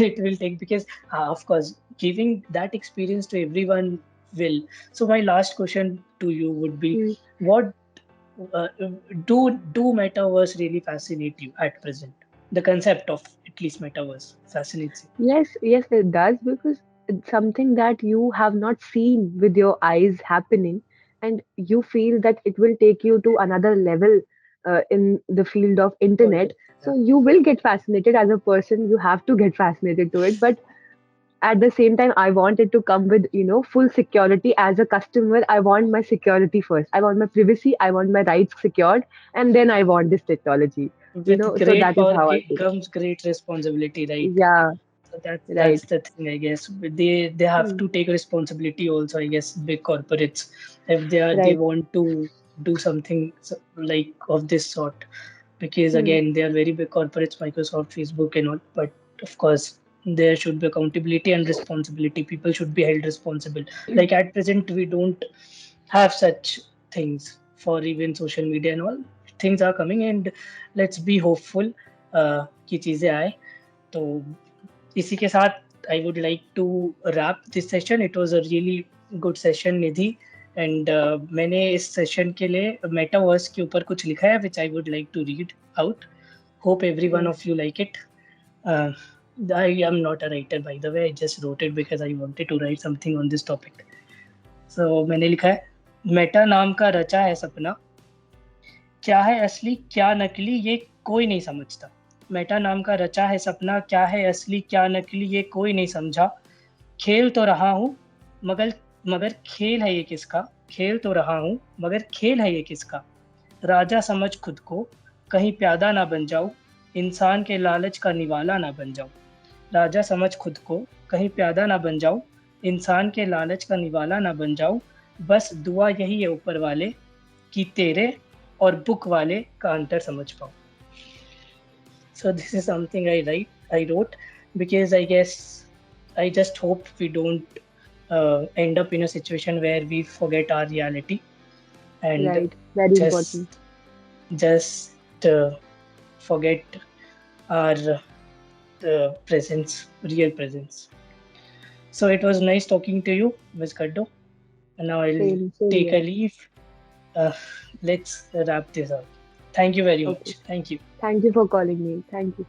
it will take, because of course giving that experience to everyone will. So my last question to you would be, Hmm. what uh, do metaverse really fascinate you at present? The concept of at least metaverse fascinates you. Yes, yes, it does because it's something that you have not seen with your eyes happening, and you feel that it will take you to another level in the field of internet. Yeah. So you will get fascinated as a person. You have to get fascinated to it, but at the same time, I want it to come with full security. As a customer, I want my security first. I want my privacy. I want my rights secured, and then I want this technology. With So great that is power how I feel. comes great responsibility, right? Yeah, So that's right. the thing, I guess. They have Hmm. to take responsibility also, I guess, big corporates, if they Right. want to do something like of this sort, because Hmm. again they are very big corporates, Microsoft, Facebook, and all. But of course, there should be accountability and responsibility. People should be held responsible. Like at present, we don't have such things for even social media and all. Things are coming, and let's be hopeful कि चीजें आए. तो इसी के साथ I would like to wrap this session. It was a really good session, Nidhi. And मैंने इस session के लिए मेटावर्स के ऊपर कुछ लिखा है which I would like to read out. Hope everyone Yes. Of you like it. I am not a writer, by the way. I just wrote it because I wanted to write something on this topic. So मैंने लिखा है, Meta नाम का रचा है सपना, क्या है असली क्या नकली ये कोई नहीं समझता. मेटा नाम का रचा है सपना, क्या है असली क्या नकली ये कोई नहीं समझा. खेल तो रहा हूँ मगर मगर खेल है ये किसका. खेल तो रहा हूँ मगर खेल है ये किसका. राजा समझ खुद को कहीं प्यादा ना बन जाऊं, इंसान के लालच का निवाला ना बन जाऊं. राजा समझ खुद को कहीं प्यादा ना बन जाऊं, इंसान के लालच का निवाला ना बन जाऊं. बस दुआ यही है ऊपर वाले कि तेरे और बुक वाले का अंतर समझ पाऊं. So this is something I wrote because I guess I just hope we don't end up in a situation where we forget our reality and Right. Very just important. just forget our presence, real presence. So it was nice talking to you, Ms. Kaddo. And now I'll Same take here. a leave. Uh, let's wrap this up. Thank you very Okay. much. Thank you. Thank you for calling me. Thank you.